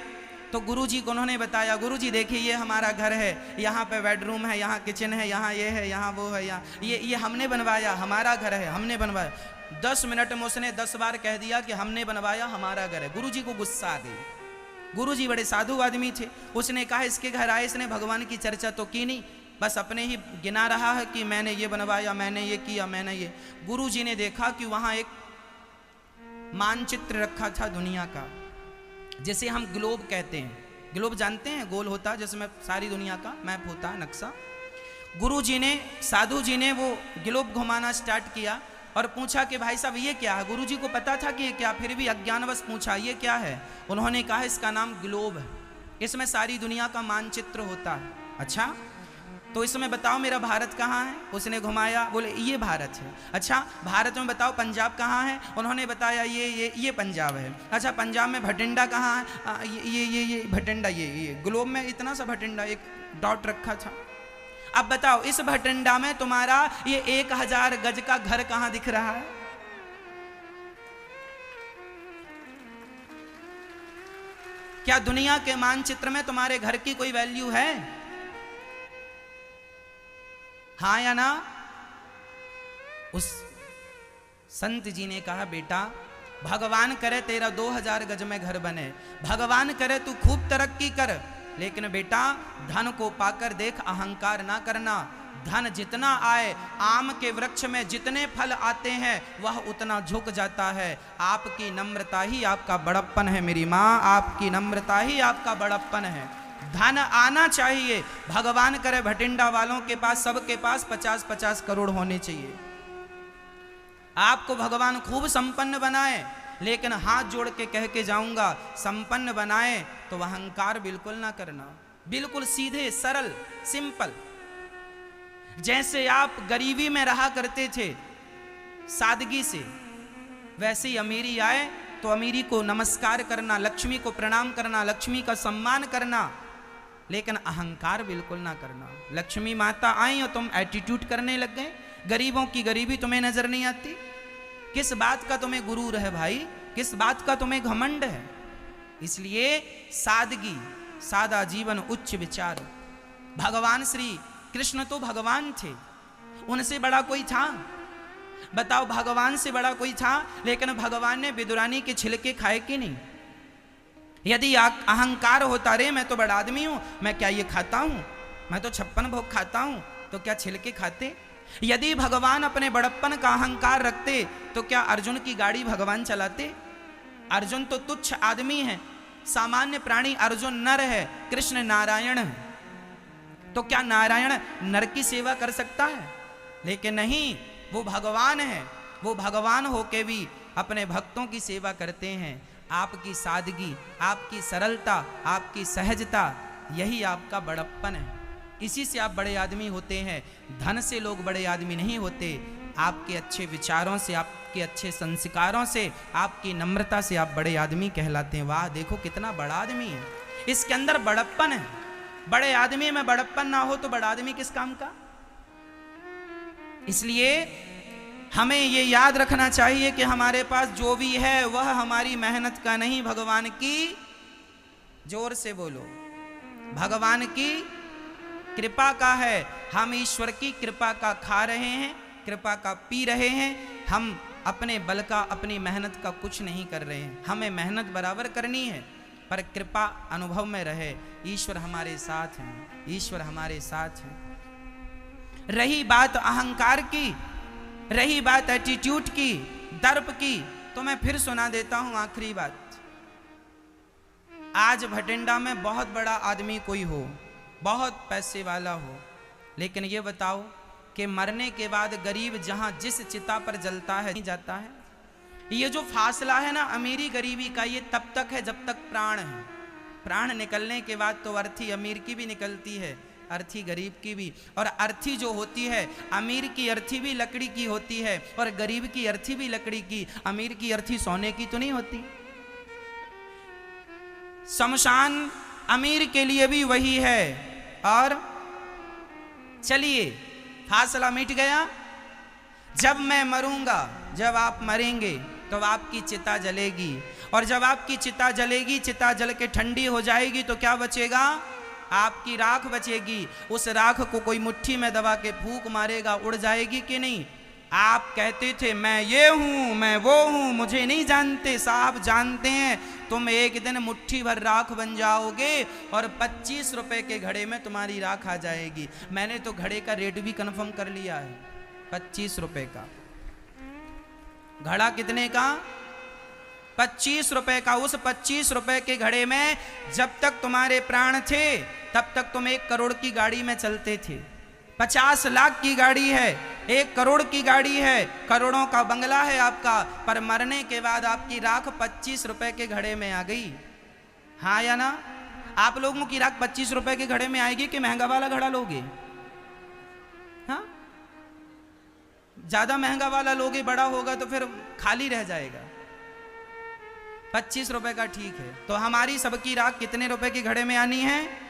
तो गुरुजी को उन्होंने बताया, गुरुजी देखिए ये हमारा घर है, यहाँ पे बेडरूम है, यहाँ किचन है, यहाँ ये है, यहाँ वो है, यहाँ ये हमने बनवाया, हमारा घर है, हमने बनवाया। 10 मिनट में उसने 10 बार कह दिया कि हमने बनवाया, हमारा घर है। गुरुजी को गुस्सा आ गई। गुरुजी बड़े साधु आदमी थे। उसने कहा, इसके घर आए, इसने भगवान की चर्चा तो की नहीं, बस अपने ही गिना रहा है कि मैंने ये बनवाया, मैंने ये किया, मैंने ये। गुरुजी ने देखा कि वहाँ एक मानचित्र रखा था दुनिया का, जिसे हम ग्लोब कहते हैं। ग्लोब जानते हैं? गोल होता है जिसमें सारी दुनिया का मैप होता है, नक्शा। गुरुजी ने, साधु जी ने वो ग्लोब घुमाना स्टार्ट किया और पूछा कि भाई साहब ये क्या है? गुरुजी को पता था कि ये क्या, फिर भी अज्ञानवश पूछा, ये क्या है? उन्होंने कहा, इसका नाम ग्लोब है, इसमें सारी दुनिया का मानचित्र होता है। अच्छा, तो इसमें बताओ मेरा भारत कहाँ है? उसने घुमाया, बोले ये भारत है। अच्छा, भारत में बताओ पंजाब कहाँ है? उन्होंने बताया ये पंजाब है। अच्छा, पंजाब में भटिंडा कहाँ है? ये भटिंडा, ये ग्लोब में इतना सा भटिंडा, एक डॉट रखा था। अब बताओ, इस भटिंडा में तुम्हारा ये 1000 गज का घर कहाँ दिख रहा है? क्या दुनिया के मानचित्र में तुम्हारे घर की कोई वैल्यू है? हाँ या ना? उस संत जी ने कहा, बेटा भगवान करे तेरा 2000 गज में घर बने, भगवान करे तू खूब तरक्की कर, लेकिन बेटा धन को पाकर देख, अहंकार ना करना। धन जितना आए, आम के वृक्ष में जितने फल आते हैं वह उतना झुक जाता है। आपकी नम्रता ही आपका बड़प्पन है मेरी माँ, आपकी नम्रता ही आपका बड़प्पन है। धन आना चाहिए। भगवान करे भटिंडा वालों के पास, सबके पास 50-50 करोड़ होने चाहिए। आपको भगवान खूब संपन्न बनाए, लेकिन हाथ जोड़ के कह के जाऊंगा, संपन्न बनाए तो अहंकार बिल्कुल ना करना। बिल्कुल सीधे सरल सिंपल। जैसे आप गरीबी में रहा करते थे सादगी से, वैसे ही अमीरी आए तो अमीरी को नमस्कार करना, लक्ष्मी को प्रणाम करना, लक्ष्मी का सम्मान करना, लेकिन अहंकार बिल्कुल ना करना। लक्ष्मी माता आई और तुम एटीट्यूड करने लग गए। गरीबों की गरीबी तुम्हें नजर नहीं आती? किस बात का तुम्हें गुरूर है भाई? किस बात का तुम्हें घमंड है? इसलिए सादगी, सादा जीवन, उच्च विचार। भगवान श्री कृष्ण तो भगवान थे, उनसे बड़ा कोई था? बताओ भगवान से बड़ा कोई था? लेकिन भगवान ने विदुरानी के छिलके खाए कि नहीं? यदि अहंकार होता, रे मैं तो बड़ा आदमी हूं, मैं क्या ये खाता हूं, मैं तो 56 भोग खाता हूं, तो क्या छिलके खाते? यदि भगवान अपने बड़प्पन का अहंकार रखते तो क्या अर्जुन की गाड़ी भगवान चलाते? अर्जुन तो तुच्छ आदमी है, सामान्य प्राणी। अर्जुन नर है, कृष्ण नारायण है। तो क्या नारायण नर की सेवा कर सकता है? लेकिन नहीं, वो भगवान है। वो भगवान होके भी अपने भक्तों की सेवा करते हैं। आपकी सादगी, आपकी सरलता, आपकी सहजता, यही आपका बड़प्पन है। इसी से आप बड़े आदमी होते हैं। धन से लोग बड़े आदमी नहीं होते। आपके अच्छे विचारों से, आपके अच्छे संस्कारों से, आपकी नम्रता से आप बड़े आदमी कहलाते हैं। वाह, देखो कितना बड़ा आदमी है, इसके अंदर बड़प्पन है। बड़े आदमी में बड़प्पन ना हो तो बड़ा आदमी किस काम का? इसलिए हमें ये याद रखना चाहिए कि हमारे पास जो भी है वह हमारी मेहनत का नहीं, भगवान की, जोर से बोलो, भगवान की कृपा का है। हम ईश्वर की कृपा का खा रहे हैं, कृपा का पी रहे हैं। हम अपने बल का, अपनी मेहनत का कुछ नहीं कर रहे हैं। हमें मेहनत बराबर करनी है, पर कृपा अनुभव में रहे। ईश्वर हमारे साथ हैं, ईश्वर हमारे साथ हैं। रही बात अहंकार की, रही बात एटीट्यूड की, दर्प की, तो मैं फिर सुना देता हूं आखिरी बात। आज भटिंडा में बहुत बड़ा आदमी कोई हो, बहुत पैसे वाला हो, लेकिन ये बताओ कि मरने के बाद गरीब जहां जिस चिता पर जलता है, नहीं जाता है। ये जो फासला है ना अमीरी गरीबी का, ये तब तक है जब तक प्राण है। प्राण निकलने के बाद तो अर्थी अमीर की भी निकलती है, अर्थी गरीब की भी। और अर्थी जो होती है, अमीर की अर्थी भी लकड़ी की होती है और गरीब की अर्थी भी लकड़ी की। अमीर की अर्थी सोने की तो नहीं होती। शमशान अमीर के लिए भी वही है। और चलिए, फासला मिट गया। जब मैं मरूंगा, जब आप मरेंगे, तो आपकी चिता जलेगी, और जब आपकी चिता जलेगी, चिता जल के ठंडी हो जाएगी, तो क्या बचेगा? आपकी राख बचेगी। उस राख को कोई मुट्ठी में दबा के फूंक मारेगा, उड़ जाएगी कि नहीं? आप कहते थे मैं ये हूं, मैं वो हूं, मुझे नहीं जानते। साहब जानते हैं। तुम एक दिन मुट्ठी भर राख बन जाओगे और 25 रुपए के घड़े में तुम्हारी राख आ जाएगी। मैंने तो घड़े का रेट भी कंफर्म कर लिया है, 25 रुपए का। घड़ा कितने का? 25 रुपए का। उस 25 रुपए के घड़े में जब तक तुम्हारे प्राण थे तब तक तुम 1 करोड़ की गाड़ी में चलते थे। 50 लाख की गाड़ी है, 1 करोड़ की गाड़ी है, करोड़ों का बंगला है आपका, पर मरने के बाद आपकी राख 25 रुपए के घड़े में आ गई। हाँ या ना? आप लोगों की राख 25 रुपए के घड़े में आएगी कि महंगा वाला घड़ा लोगे? हाँ, ज्यादा महंगा वाला लोगे, बड़ा होगा तो फिर खाली रह जाएगा। 25 रुपए का ठीक है। तो हमारी सबकी राख कितने रुपए के घड़े में आनी है?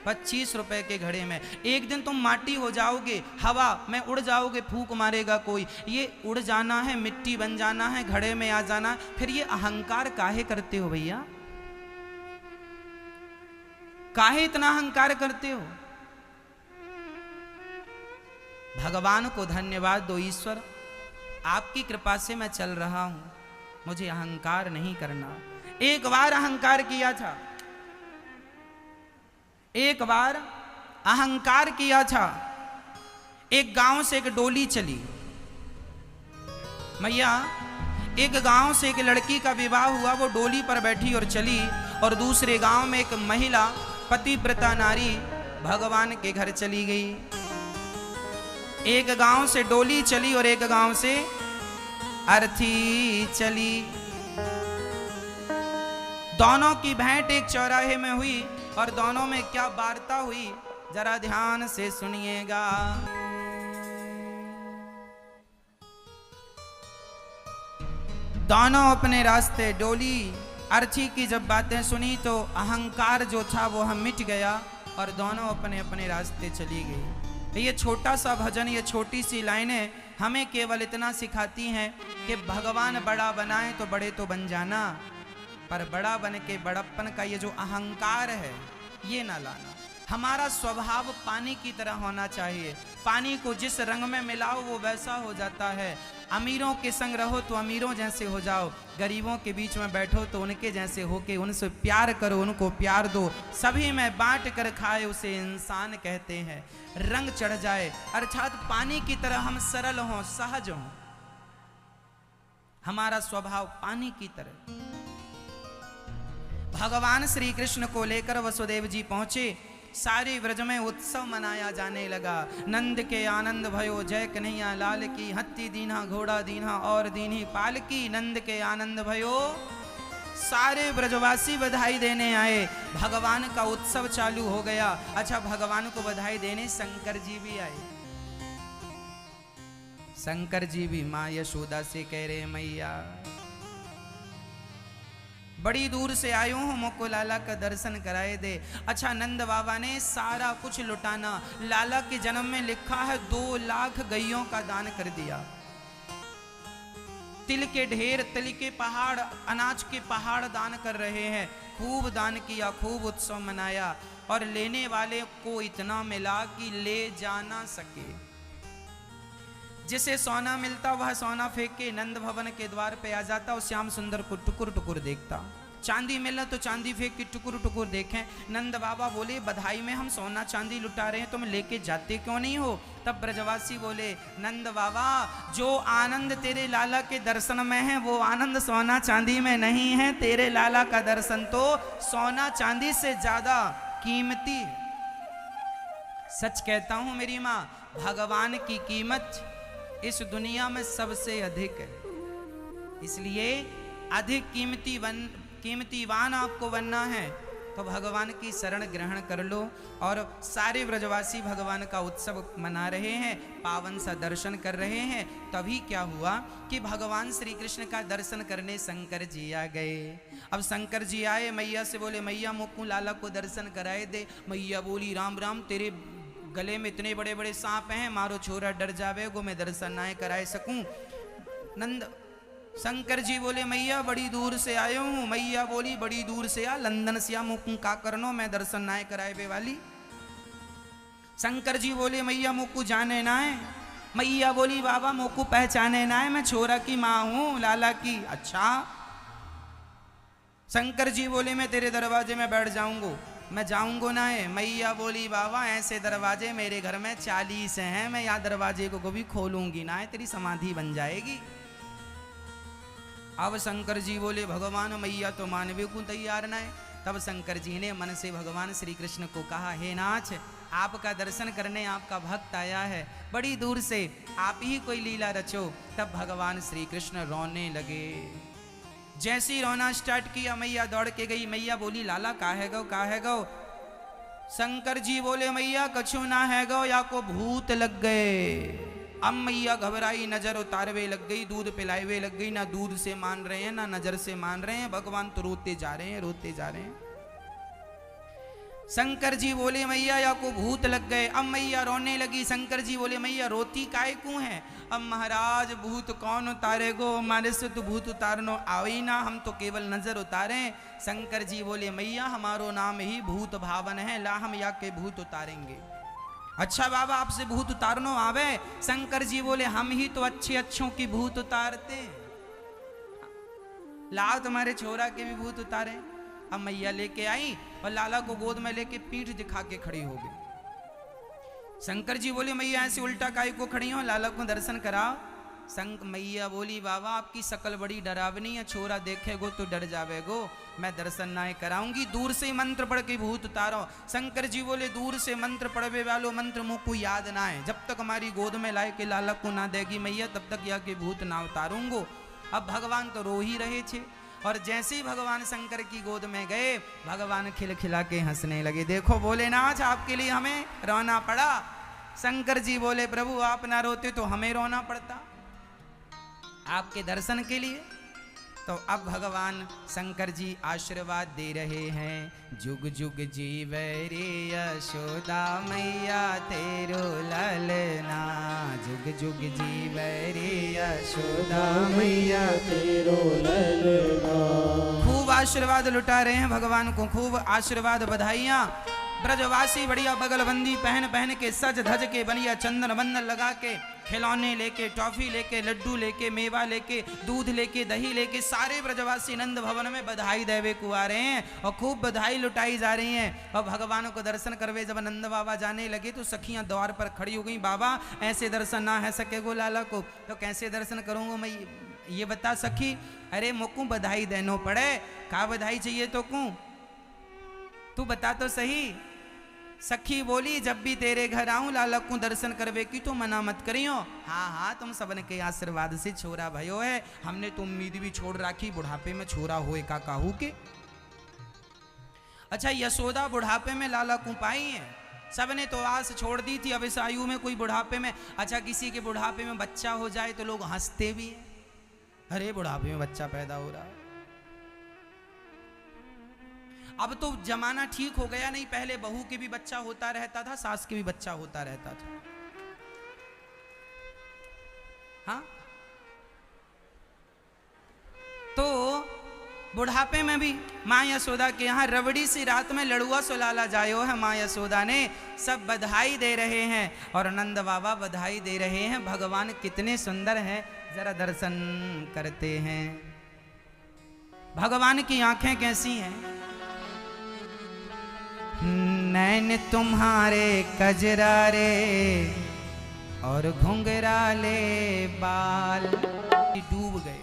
25 रुपए के घड़े में। एक दिन तुम माटी हो जाओगे, हवा में उड़ जाओगे, फूंक मारेगा कोई। ये उड़ जाना है, मिट्टी बन जाना है, घड़े में आ जाना। फिर ये अहंकार काहे करते हो भैया? काहे इतना अहंकार करते हो? भगवान को धन्यवाद दो, ईश्वर आपकी कृपा से मैं चल रहा हूं, मुझे अहंकार नहीं करना। एक बार अहंकार किया था, एक बार अहंकार किया था। एक गांव से एक डोली चली। मैया, एक गांव से एक लड़की का विवाह हुआ, वो डोली पर बैठी और चली, और दूसरे गांव में एक महिला पतिव्रता नारी भगवान के घर चली गई। एक गांव से डोली चली और एक गांव से अर्थी चली। दोनों की भेंट एक चौराहे में हुई, और दोनों में क्या वार्ता हुई जरा ध्यान से सुनिएगा। दोनों अपने रास्ते, डोली अर्थी की जब बातें सुनी तो अहंकार जो था वो हम मिट गया, और दोनों अपने अपने रास्ते चली गई। ये छोटा सा भजन, ये छोटी सी लाइनें हमें केवल इतना सिखाती हैं कि भगवान बड़ा बनाए तो बड़े तो बन जाना, पर बड़ा बन के बड़प्पन का ये जो अहंकार है ये ना लाना। हमारा स्वभाव पानी की तरह होना चाहिए। पानी को जिस रंग में मिलाओ वो वैसा हो जाता है। अमीरों के संग रहो तो अमीरों जैसे हो जाओ, गरीबों के बीच में बैठो तो उनके जैसे होके उनसे प्यार करो, उनको प्यार दो। सभी में बांट कर खाए उसे इंसान कहते हैं। रंग चढ़ जाए अर्थात पानी की तरह हम सरल हों, सहज हों, हमारा स्वभाव पानी की तरह। भगवान श्री कृष्ण को लेकर वसुदेव जी पहुंचे। सारे व्रज में उत्सव मनाया जाने लगा। नंद के आनंद भयो जय कन्हैया लाल की, हत्ती दीन्हा घोड़ा दीन्हा और दीन्ही पाल की। नंद के आनंद भयो, सारे ब्रजवासी बधाई देने आए। भगवान का उत्सव चालू हो गया। अच्छा, भगवान को बधाई देने शंकर जी भी आए। शंकर जी भी माँ यशोदा से कह रहे, मैया बड़ी दूर से आयो हूं, मुझको लाला का दर्शन कराए दे। अच्छा, नंद बाबा ने सारा कुछ लुटाना। लाला के जन्म में लिखा है 2 लाख गैयों का दान कर दिया। तिल के ढेर, तिल के पहाड़, अनाज के पहाड़ दान कर रहे हैं। खूब दान किया, खूब उत्सव मनाया और लेने वाले को इतना मिला कि ले जा ना सके। जिसे सोना मिलता वह सोना फेंक के नंद भवन के द्वार पे आ जाता और श्याम सुंदर को टुकुर टुकुर देखता। चांदी मिला तो चांदी फेंक के टुकुर टुकुर देखें। नंद बाबा बोले, बधाई में हम सोना चांदी लुटा रहे हैं, तुम लेके जाते क्यों नहीं हो? तब ब्रजवासी बोले, नंद बाबा जो आनंद तेरे लाला के दर्शन में है वो आनंद सोना चांदी में नहीं है। तेरे लाला का दर्शन तो सोना चांदी से ज्यादा कीमती। सच कहता हूं मेरी माँ, भगवान की कीमत इस दुनिया में सबसे अधिक है। इसलिए अधिक कीमतीवान आपको बनना है तो भगवान की शरण ग्रहण कर लो। और सारे ब्रजवासी भगवान का उत्सव मना रहे हैं, पावन सा दर्शन कर रहे हैं। तभी क्या हुआ कि भगवान श्री कृष्ण का दर्शन करने शंकर जी आ गए। अब शंकर जी आए, मैया से बोले, मैया मुक्कू लाला को दर्शन कराए दे। मैया बोली, राम राम, तेरे गले में इतने बड़े बड़े सांप हैं, मारो छोरा डर जावे गो, मैं दर्शन ना कराए सकूं। नंद शंकर जी बोले, मैया बड़ी दूर से आयो हूं। मैया बोली, बड़ी दूर से आ, लंदन से आ, मुकू का करनो, मैं दर्शन ना कराए वाली। शंकर जी बोले, मैया मुकू जाने ना है। मैया बोली, बाबा मुकू पहचाने ना है, मैं छोरा की माँ हूं, लाला की। अच्छा। शंकर जी बोले, मैं तेरे दरवाजे में बैठ जाऊंगो, मैं जाऊंगो ना है। मैया बोली, बाबा ऐसे दरवाजे मेरे घर में 40 हैं, मैं यहाँ दरवाजे को भी खोलूंगी ना है, तेरी समाधि बन जाएगी। अब शंकर जी बोले, भगवान मैया तो मानवे को तैयार ना है। तब शंकर जी ने मन से भगवान श्री कृष्ण को कहा, हे नाथ, आपका दर्शन करने आपका भक्त आया है, बड़ी दूर से, आप ही कोई लीला रचो। तब भगवान श्री कृष्ण रोने लगे। जैसे ही रोना स्टार्ट किया, मैया दौड़ के गई। मैया बोली, लाला का है गो, का है गो? शंकर जी बोले, मैया कछु ना है गो, या को भूत लग गए। अब मैया घबराई, नजर उतारवे लग गई, दूध पिलावे लग गई। ना दूध से मान रहे हैं, ना नजर से मान रहे हैं। भगवान तो रोते जा रहे हैं, रोते जा रहे हैं। शंकर जी बोले, मैया या को भूत लग गए। अब मैया रोने लगी। शंकर जी बोले, मैया रोती काहे क्यों है? अब महाराज भूत कौन उतारेगो, हमारे से तो भूत उतारनो आवे ना, हम तो केवल नजर उतारे। शंकर जी बोले, मैया हमारो नाम ही भूत भावन है, ला हम या के भूत उतारेंगे। अच्छा बाबा, आपसे भूत उतारनो आवे? शंकर जी बोले, हम ही तो अच्छे अच्छों की भूत उतारते, लाओ तुम्हारे छोरा के भी भूत उतारे। अब मैया लेके आई और लाला को गोद में लेके पीठ दिखा के खड़ी हो गई। शंकर जी बोले, मैया ऐसे उल्टा काहे को खड़ी हो, लाला को दर्शन कराओ। मैया बोली, बाबा आपकी शकल बड़ी डरावनी है, छोरा देखेगो तो डर जावेगो, मैं दर्शन ना कराऊंगी, दूर से मंत्र पढ़ के भूत उतारो। शंकर जी बोले, दूर से मंत्र पढ़वे वालो मंत्र मुँह को याद ना है, जब तक हमारी गोद में लाए के लाला को ना देगी मैया, तब तक या के भूत ना उतारूंगो। अब भगवान तो रो ही रहे थे और जैसे ही भगवान शंकर की गोद में गए, भगवान खिलखिला के हंसने लगे। देखो भोलेनाथ, आपके लिए हमें रोना पड़ा। शंकर जी बोले, प्रभु आप ना रोते तो हमें रोना पड़ता आपके दर्शन के लिए। तो अब भगवान शंकर जी आशीर्वाद दे रहे हैं, जुग जुग जीवे रे यशोदा मैया तेरो ललना, जुग जुग जीवे रे यशोदा मैया तेरो ललना। खूब आशीर्वाद लुटा रहे हैं भगवान को, खूब आशीर्वाद बधाइयाँ। ब्रजवासी बढ़िया बगलबंदी पहन पहन के, सज धज के, बढ़िया चंदन बंदन लगा के, खिलौने लेके, टॉफी लेके, लड्डू लेके, मेवा लेके, दूध लेके, दही लेके सारे ब्रजवासी नंद भवन में बधाई देवे को आ रहे हैं और खूब बधाई लुटाई जा रही हैं। और भगवान को दर्शन करवे जब नंद बाबा जाने लगे तो सखियां द्वार पर खड़ी हो गई। बाबा ऐसे दर्शन ना है सके गो लाला को, तो कैसे दर्शन करूंगा मैं, ये बता सखी। अरे मोकू बधाई देनो पड़े, का बधाई चाहिए तो कू, तू बता तो सही। सखी बोली जब भी तेरे घर आऊं लाला को दर्शन करवे की तो मना मत करियो। हाँ हाँ तुम सबन के आशीर्वाद से छोरा भयो है, हमने तो उम्मीद भी छोड़ रखी बुढ़ापे में छोरा होए का काहू के। अच्छा यशोदा बुढ़ापे में लाला को पाई है, सबने तो आस छोड़ दी थी अब इस आयु में कोई बुढ़ापे में। अच्छा किसी के बुढ़ापे में बच्चा हो जाए तो लोग हंसते भी हैं, अरे बुढ़ापे में बच्चा पैदा हो रहा है। अब तो जमाना ठीक हो गया, नहीं पहले बहू के भी बच्चा होता रहता था, सास के भी बच्चा होता रहता था। हाँ तो बुढ़ापे में भी माँ यशोदा के यहाँ रबड़ी सी रात में लड़ुआ सुलाला जायो है। माँ यशोदा ने सब बधाई दे रहे हैं और नंद बाबा बधाई दे रहे हैं। भगवान कितने सुंदर हैं, जरा दर्शन करते हैं। भगवान की आंखें कैसी हैं, नैन तुम्हारे कजरारे और घुंघराले बाल, डूब गए।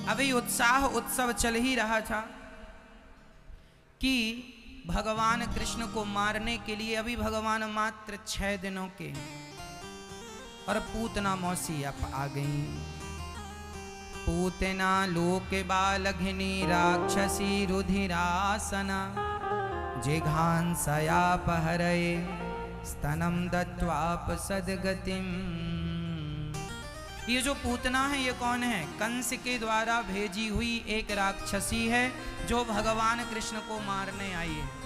अभी उत्साह उत्सव चल ही रहा था कि भगवान कृष्ण को मारने के लिए अभी भगवान मात्र 6 दिनों के और पूतना मौसी अब आ गई। पूतना लोक बालघिनी राक्षसी रुधिरासना जिघांसयापहरये स्तनम दत्वाप सदगतिम। ये जो पूतना है ये कौन है, कंस के द्वारा भेजी हुई एक राक्षसी है जो भगवान कृष्ण को मारने आई है।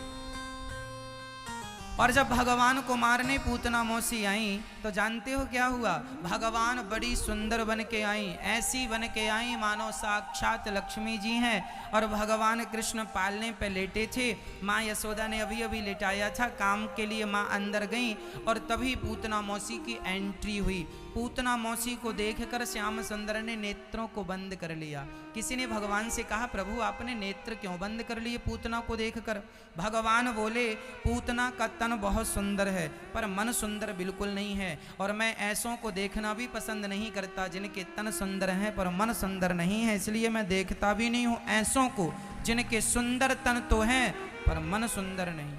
और जब भगवान को मारने पूतना मौसी आई तो जानते हो क्या हुआ, भगवान बड़ी सुंदर बन के आई, ऐसी बन के आई मानो साक्षात लक्ष्मी जी हैं। और भगवान कृष्ण पालने पे लेटे थे, माँ यशोदा ने अभी अभी लिटाया था, काम के लिए माँ अंदर गई और तभी पूतना मौसी की एंट्री हुई। पूतना मौसी को देखकर श्याम सुंदर ने नेत्रों को बंद कर लिया। किसी ने भगवान से कहा प्रभु आपने नेत्र क्यों बंद कर लिए पूतना को देखकर। भगवान बोले पूतना का तन बहुत सुंदर है पर मन सुंदर बिल्कुल नहीं है, और मैं ऐसों को देखना भी पसंद नहीं करता जिनके तन सुंदर हैं पर मन सुंदर नहीं है, इसलिए मैं देखता भी नहीं हूँ ऐसों को जिनके सुंदर तन तो हैं पर मन सुंदर नहीं।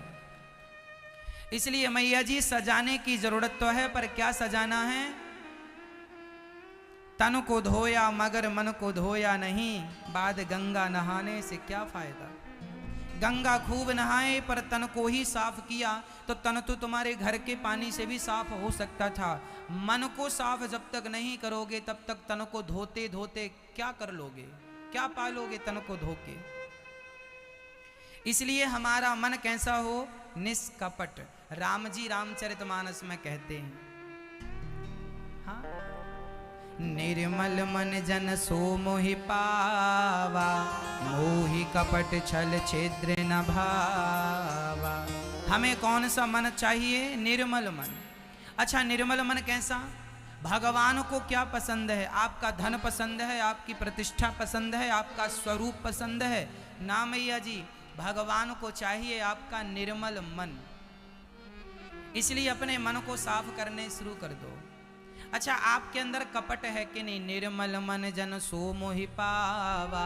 इसलिए मैया जी सजाने की जरूरत तो है पर क्या सजाना है, तन को धोया मगर मन को धोया नहीं, बाद गंगा नहाने से क्या फायदा। गंगा खूब नहाए पर तन को ही साफ किया तो तन तो तुम्हारे घर के पानी से भी साफ हो सकता था। मन को साफ जब तक नहीं करोगे तब तक तन को धोते धोते क्या कर लोगे, क्या पालोगे तन को धोके। इसलिए हमारा मन कैसा हो, निष्कपट। राम जी रामचरितमानस में कहते हैं, हाँ, निर्मल मन जन सो मोहि पावा, मोहि कपट छल छिद्र न भावा। हमें कौन सा मन चाहिए, निर्मल मन। अच्छा निर्मल मन कैसा, भगवान को क्या पसंद है, आपका धन पसंद है, आपकी प्रतिष्ठा पसंद है, आपका स्वरूप पसंद है ना मैया जी, भगवान को चाहिए आपका निर्मल मन। इसलिए अपने मन को साफ करने शुरू कर दो। अच्छा आपके अंदर कपट है कि नहीं, निर्मल मन जन सो मोहि पावा,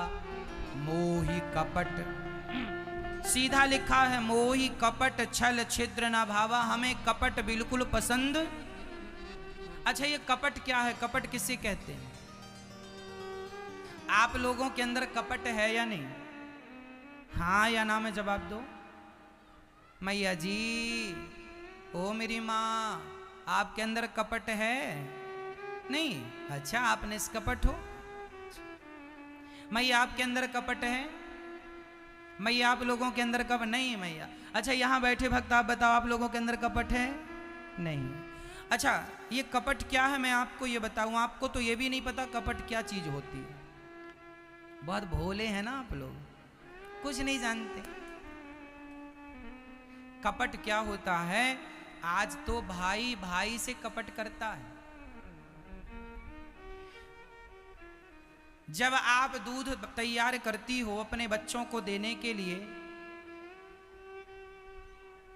मोहि कपट, सीधा लिखा है मोहि कपट छल छिद्र न भावा। हमें कपट बिल्कुल पसंद। अच्छा ये कपट क्या है, कपट किसे कहते हैं, आप लोगों के अंदर कपट है या नहीं, हाँ या ना में जवाब दो। मैया जी, ओ मेरी माँ, आपके अंदर कपट है नहीं, अच्छा आप निष्कपट हो। मैया आपके अंदर कपट है, मैया आप लोगों के अंदर कपट नहीं है मैया। अच्छा यहाँ बैठे भक्त आप बताओ आप लोगों के अंदर कपट है नहीं। अच्छा ये कपट क्या है मैं आपको ये बताऊं, आपको तो ये भी नहीं पता कपट क्या चीज होती है। बहुत भोले हैं ना आप लोग, कुछ नहीं जानते। कपट क्या होता है, आज तो भाई भाई से कपट करता है। जब आप दूध तैयार करती हो अपने बच्चों को देने के लिए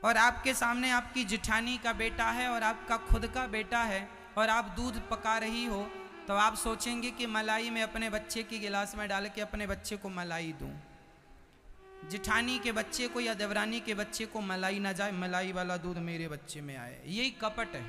और आपके सामने आपकी जिठानी का बेटा है और आपका खुद का बेटा है और आप दूध पका रही हो, तो आप सोचेंगे कि मलाई में अपने बच्चे की गिलास में डाल के अपने बच्चे को मलाई दूं। जिठानी के बच्चे को या देवरानी के बच्चे को मलाई ना जाए, मलाई वाला दूध मेरे बच्चे में आए। यही कपट है।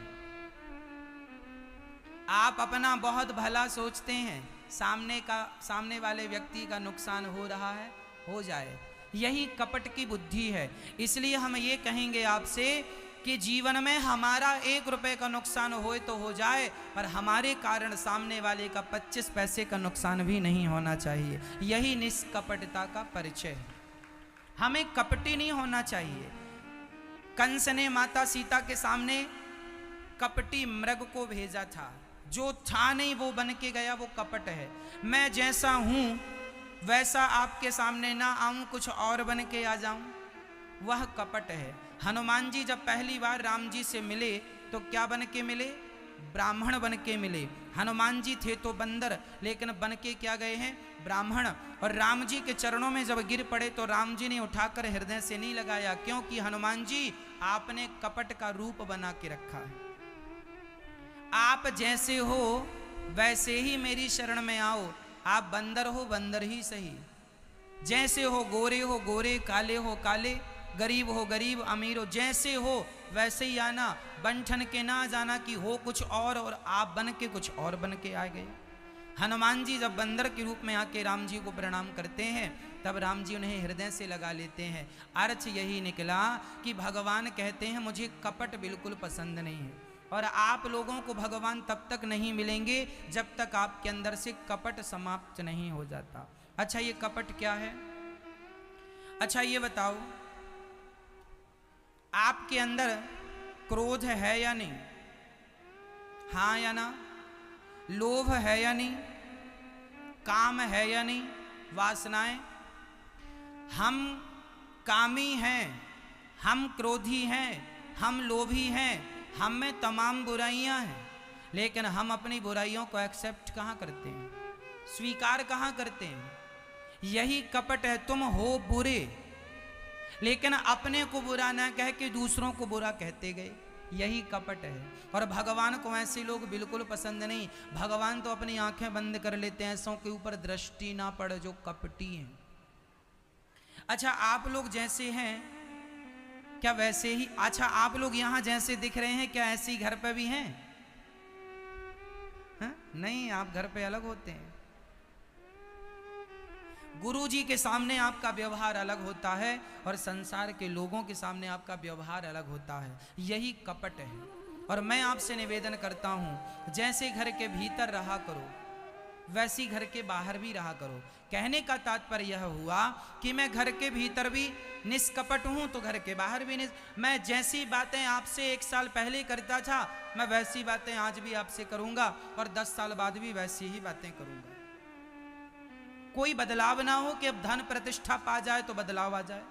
आप अपना बहुत भला सोचते हैं, सामने वाले व्यक्ति का नुकसान हो रहा है, हो जाए। यही कपट की बुद्धि है। इसलिए हम ये कहेंगे आपसे कि जीवन में हमारा 1 रुपए का नुकसान होए तो हो जाए, पर हमारे कारण सामने वाले का 25 पैसे का नुकसान भी नहीं होना चाहिए। यही निष्कपटता का परिचय है। हमें कपटी नहीं होना चाहिए। कंस ने माता सीता के सामने कपटी मृग को भेजा था, जो था नहीं वो बन के गया, वो कपट है। मैं जैसा हूं वैसा आपके सामने ना आऊं, कुछ और बन के आ जाऊं, वह कपट है। हनुमान जी जब पहली बार राम जी से मिले तो क्या बन के मिले? ब्राह्मण बन के मिले। हनुमान जी थे तो बंदर, लेकिन बन के क्या गए हैं? ब्राह्मण। और राम जी के चरणों में जब गिर पड़े तो राम जी ने उठाकर हृदय से नहीं लगाया, क्योंकि हनुमान जी आपने कपट का रूप बना के रखा है। आप जैसे हो वैसे ही मेरी शरण में आओ। आप बंदर हो बंदर ही सही, जैसे हो गोरे, काले हो काले, गरीब हो गरीब, अमीर हो, जैसे हो वैसे ही आना। बंठन के ना जाना कि हो कुछ और आप बन के कुछ और बन के आ गए। हनुमान जी जब बंदर के रूप में आके राम जी को प्रणाम करते हैं, तब राम जी उन्हें हृदय से लगा लेते हैं। अर्थ यही निकला कि भगवान कहते हैं मुझे कपट बिल्कुल पसंद नहीं है, और आप लोगों को भगवान तब तक नहीं मिलेंगे जब तक आपके अंदर से कपट समाप्त नहीं हो जाता। अच्छा, ये कपट क्या है? अच्छा ये बताओ, आपके अंदर क्रोध है या नहीं? हाँ या ना? लोभ है या नहीं? काम है या नहीं? वासनाएं? हम कामी हैं, हम क्रोधी हैं, हम लोभी हैं, हम में तमाम बुराइयां हैं, लेकिन हम अपनी बुराइयों को एक्सेप्ट कहाँ करते हैं, स्वीकार कहाँ करते हैं? यही कपट है। तुम हो बुरे, लेकिन अपने को बुरा ना कह के दूसरों को बुरा कहते गए। यही कपट है। और भगवान को ऐसे लोग बिल्कुल पसंद नहीं। भगवान तो अपनी आंखें बंद कर लेते हैं, ऐसों के ऊपर दृष्टि ना पड़े जो कपटी हैं। अच्छा, आप लोग जैसे हैं क्या वैसे ही? अच्छा, आप लोग यहां जैसे दिख रहे हैं क्या ऐसे ही घर पे भी हैं? हा? नहीं, आप घर पे अलग होते हैं। गुरु जी के सामने आपका व्यवहार अलग होता है और संसार के लोगों के सामने आपका व्यवहार अलग होता है। यही कपट है। और मैं आपसे निवेदन करता हूं, जैसे घर के भीतर रहा करो वैसी घर के बाहर भी रहा करो। कहने का तात्पर्य यह हुआ कि मैं घर के भीतर भी निष्कपट हूं तो घर के बाहर भी मैं जैसी बातें आपसे 1 साल पहले करता था, मैं वैसी बातें आज भी आपसे करूंगा और 10 साल बाद भी वैसी ही बातें करूंगा। कोई बदलाव ना हो कि अब धन प्रतिष्ठा पा जाए तो बदलाव आ जाए।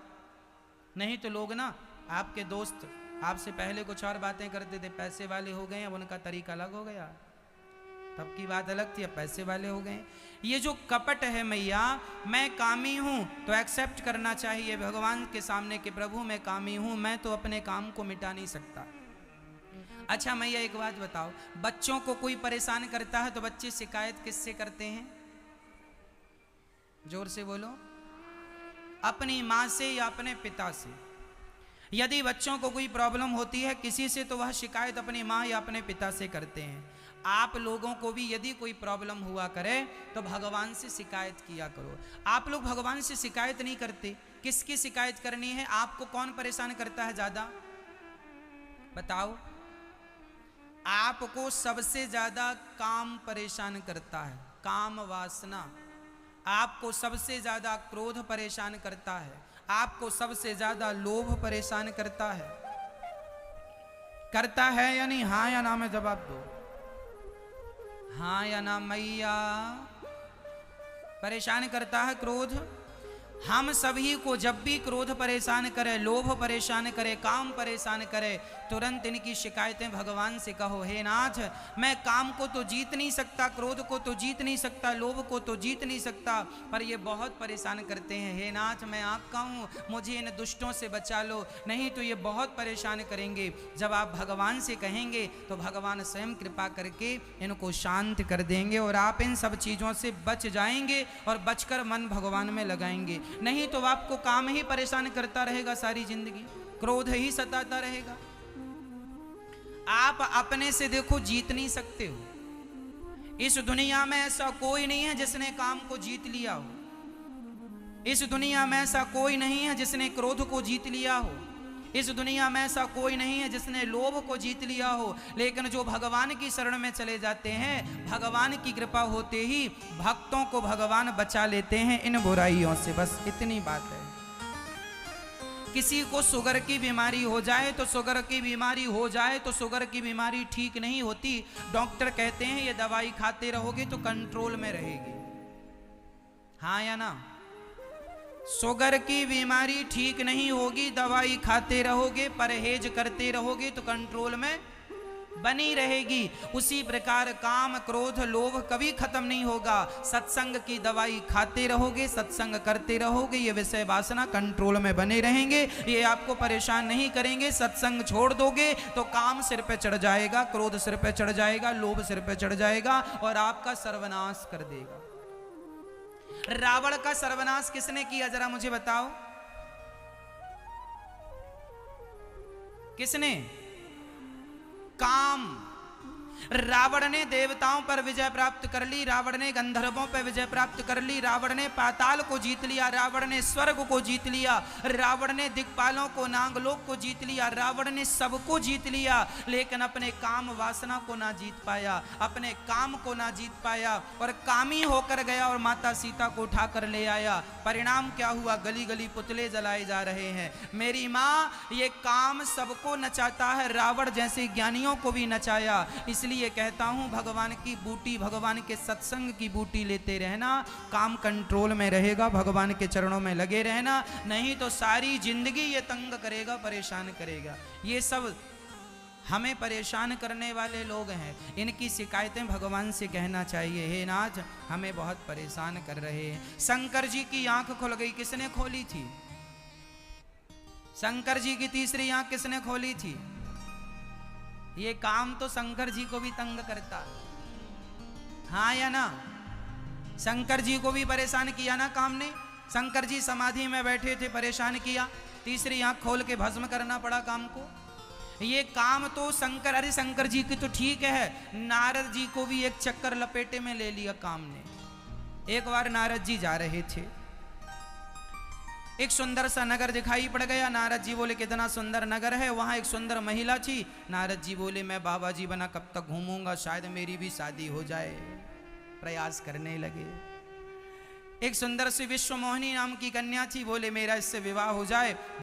नहीं तो लोग ना, आपके दोस्त आपसे पहले कुछ और बातें करते थे, पैसे वाले हो गए, अब उनका तरीका अलग हो गया। तब की बात अलग थी, अब पैसे वाले हो गए। ये जो कपट है मैया, मैं कामी हूं तो एक्सेप्ट करना चाहिए भगवान के सामने कि प्रभु मैं कामी हूं, मैं तो अपने काम को मिटा नहीं सकता। अच्छा मैया एक बात बताओ, बच्चों को कोई परेशान करता है तो बच्चे शिकायत किससे करते हैं? जोर से बोलो। अपनी माँ से या अपने पिता से। यदि बच्चों को कोई प्रॉब्लम होती है किसी से तो वह शिकायत अपनी माँ या अपने पिता से करते हैं। आप लोगों को भी यदि कोई प्रॉब्लम हुआ करे तो भगवान से शिकायत किया करो। आप लोग भगवान से शिकायत नहीं करते, किसकी शिकायत करनी है? आपको कौन परेशान करता है ज्यादा? बताओ। आपको सबसे ज्यादा काम परेशान करता है, काम वासना। आपको सबसे ज्यादा क्रोध परेशान करता है, आपको सबसे ज्यादा लोभ परेशान करता है। करता है या नहीं? हाँ या ना में जवाब दो। हाँ या ना मैया? परेशान करता है क्रोध। हम सभी को जब भी क्रोध परेशान करे, लोभ परेशान करे, काम परेशान करे, तुरंत इनकी शिकायतें भगवान से कहो, हे नाथ मैं काम को तो जीत नहीं सकता, क्रोध को तो जीत नहीं सकता, लोभ को तो जीत नहीं सकता, पर ये बहुत परेशान करते हैं। हे नाथ मैं आपका हूँ, मुझे इन दुष्टों से बचा लो, नहीं तो ये बहुत परेशान करेंगे। जब आप भगवान से कहेंगे तो भगवान स्वयं कृपा करके इनको शांत कर देंगे और आप इन सब चीज़ों से बच जाएंगे और बचकर मन भगवान में लगाएंगे। नहीं तो आपको काम ही परेशान करता रहेगा, सारी जिंदगी क्रोध ही सताता रहेगा। आप अपने से देखो जीत नहीं सकते हो। इस दुनिया में ऐसा कोई नहीं है जिसने काम को जीत लिया हो। इस दुनिया में ऐसा कोई नहीं है जिसने क्रोध को जीत लिया हो। इस दुनिया में ऐसा कोई नहीं है जिसने लोभ को जीत लिया हो। लेकिन जो भगवान की शरण में चले जाते हैं, भगवान की कृपा होते ही भक्तों को भगवान बचा लेते हैं इन बुराइयों से। बस इतनी बात है। किसी को शुगर की बीमारी हो जाए तो शुगर की बीमारी हो जाए तो शुगर की बीमारी ठीक नहीं होती। डॉक्टर कहते हैं ये दवाई खाते रहोगे तो कंट्रोल में रहेगी। हाँ या ना? शुगर की बीमारी ठीक नहीं होगी, दवाई खाते रहोगे, परहेज करते रहोगे तो कंट्रोल में बनी रहेगी। उसी प्रकार काम, क्रोध, लोभ कभी खत्म नहीं होगा। सत्संग की दवाई खाते रहोगे, सत्संग करते रहोगे, ये विषय वासना कंट्रोल में बने रहेंगे, ये आपको परेशान नहीं करेंगे। सत्संग छोड़ दोगे तो काम सिर पे चढ़ जाएगा, क्रोध सिर पे चढ़ जाएगा, लोभ सिर पे चढ़ जाएगा और आपका सर्वनाश कर देगा। रावण का सर्वनाश किसने किया, जरा मुझे बताओ, किसने? काम। रावण ने देवताओं पर विजय प्राप्त कर ली, रावण ने गंधर्वों पर विजय प्राप्त कर ली, रावण ने पाताल को जीत लिया, रावण ने स्वर्ग को जीत लिया, रावण ने दिक्पालों को, नागलोक को जीत लिया, रावण ने सबको जीत लिया। लेकिन अपने काम वासना को ना जीत पाया, अपने काम को ना जीत पाया और कामी होकर गया और माता सीता को उठाकर ले आया। परिणाम क्या हुआ? गली गली पुतले जलाए जा रहे हैं। मेरी माँ, ये काम सबको नचाता है, रावण जैसे ज्ञानियों को भी नचाया। इसलिए कहता हूं भगवान की बूटी, भगवान के सत्संग की बूटी लेते रहना, काम कंट्रोल में रहेगा, भगवान के चरणों में लगे रहना। नहीं तो सारी जिंदगी ये तंग करेगा, परेशान करेगा। ये सब हमें परेशान करने वाले लोग हैं, इनकी शिकायतें भगवान से कहना चाहिए, हे नाथ हमें बहुत परेशान कर रहे हैं। शंकर जी की आंख खुल गई, किसने खोली थी? शंकर जी की तीसरी आंख किसने खोली थी? ये काम तो शंकर जी को भी तंग करता। हाँ या ना? शंकर जी को भी परेशान किया ना काम ने। शंकर जी समाधि में बैठे थे, परेशान किया, तीसरी आंख खोल के भस्म करना पड़ा काम को। ये काम तो शंकर, अरे शंकर जी की तो ठीक है, नारद जी को भी एक चक्कर लपेटे में ले लिया काम ने। एक बार नारद जी जा रहे थे, एक सुंदर सा नगर दिखाई पड़ गया। नारद जी बोले कितना सुंदर नगर है। वहां एक सुंदर महिला थी। नारद जी बोले मैं बाबा जी बना कब तक घूमूंगा, शायद मेरी भी शादी हो जाए। प्रयास करने लगे। एक सुंदर सी विश्वमोहिनी नाम की कन्या थी। बोले मेरा इससे विवाह हो जाए।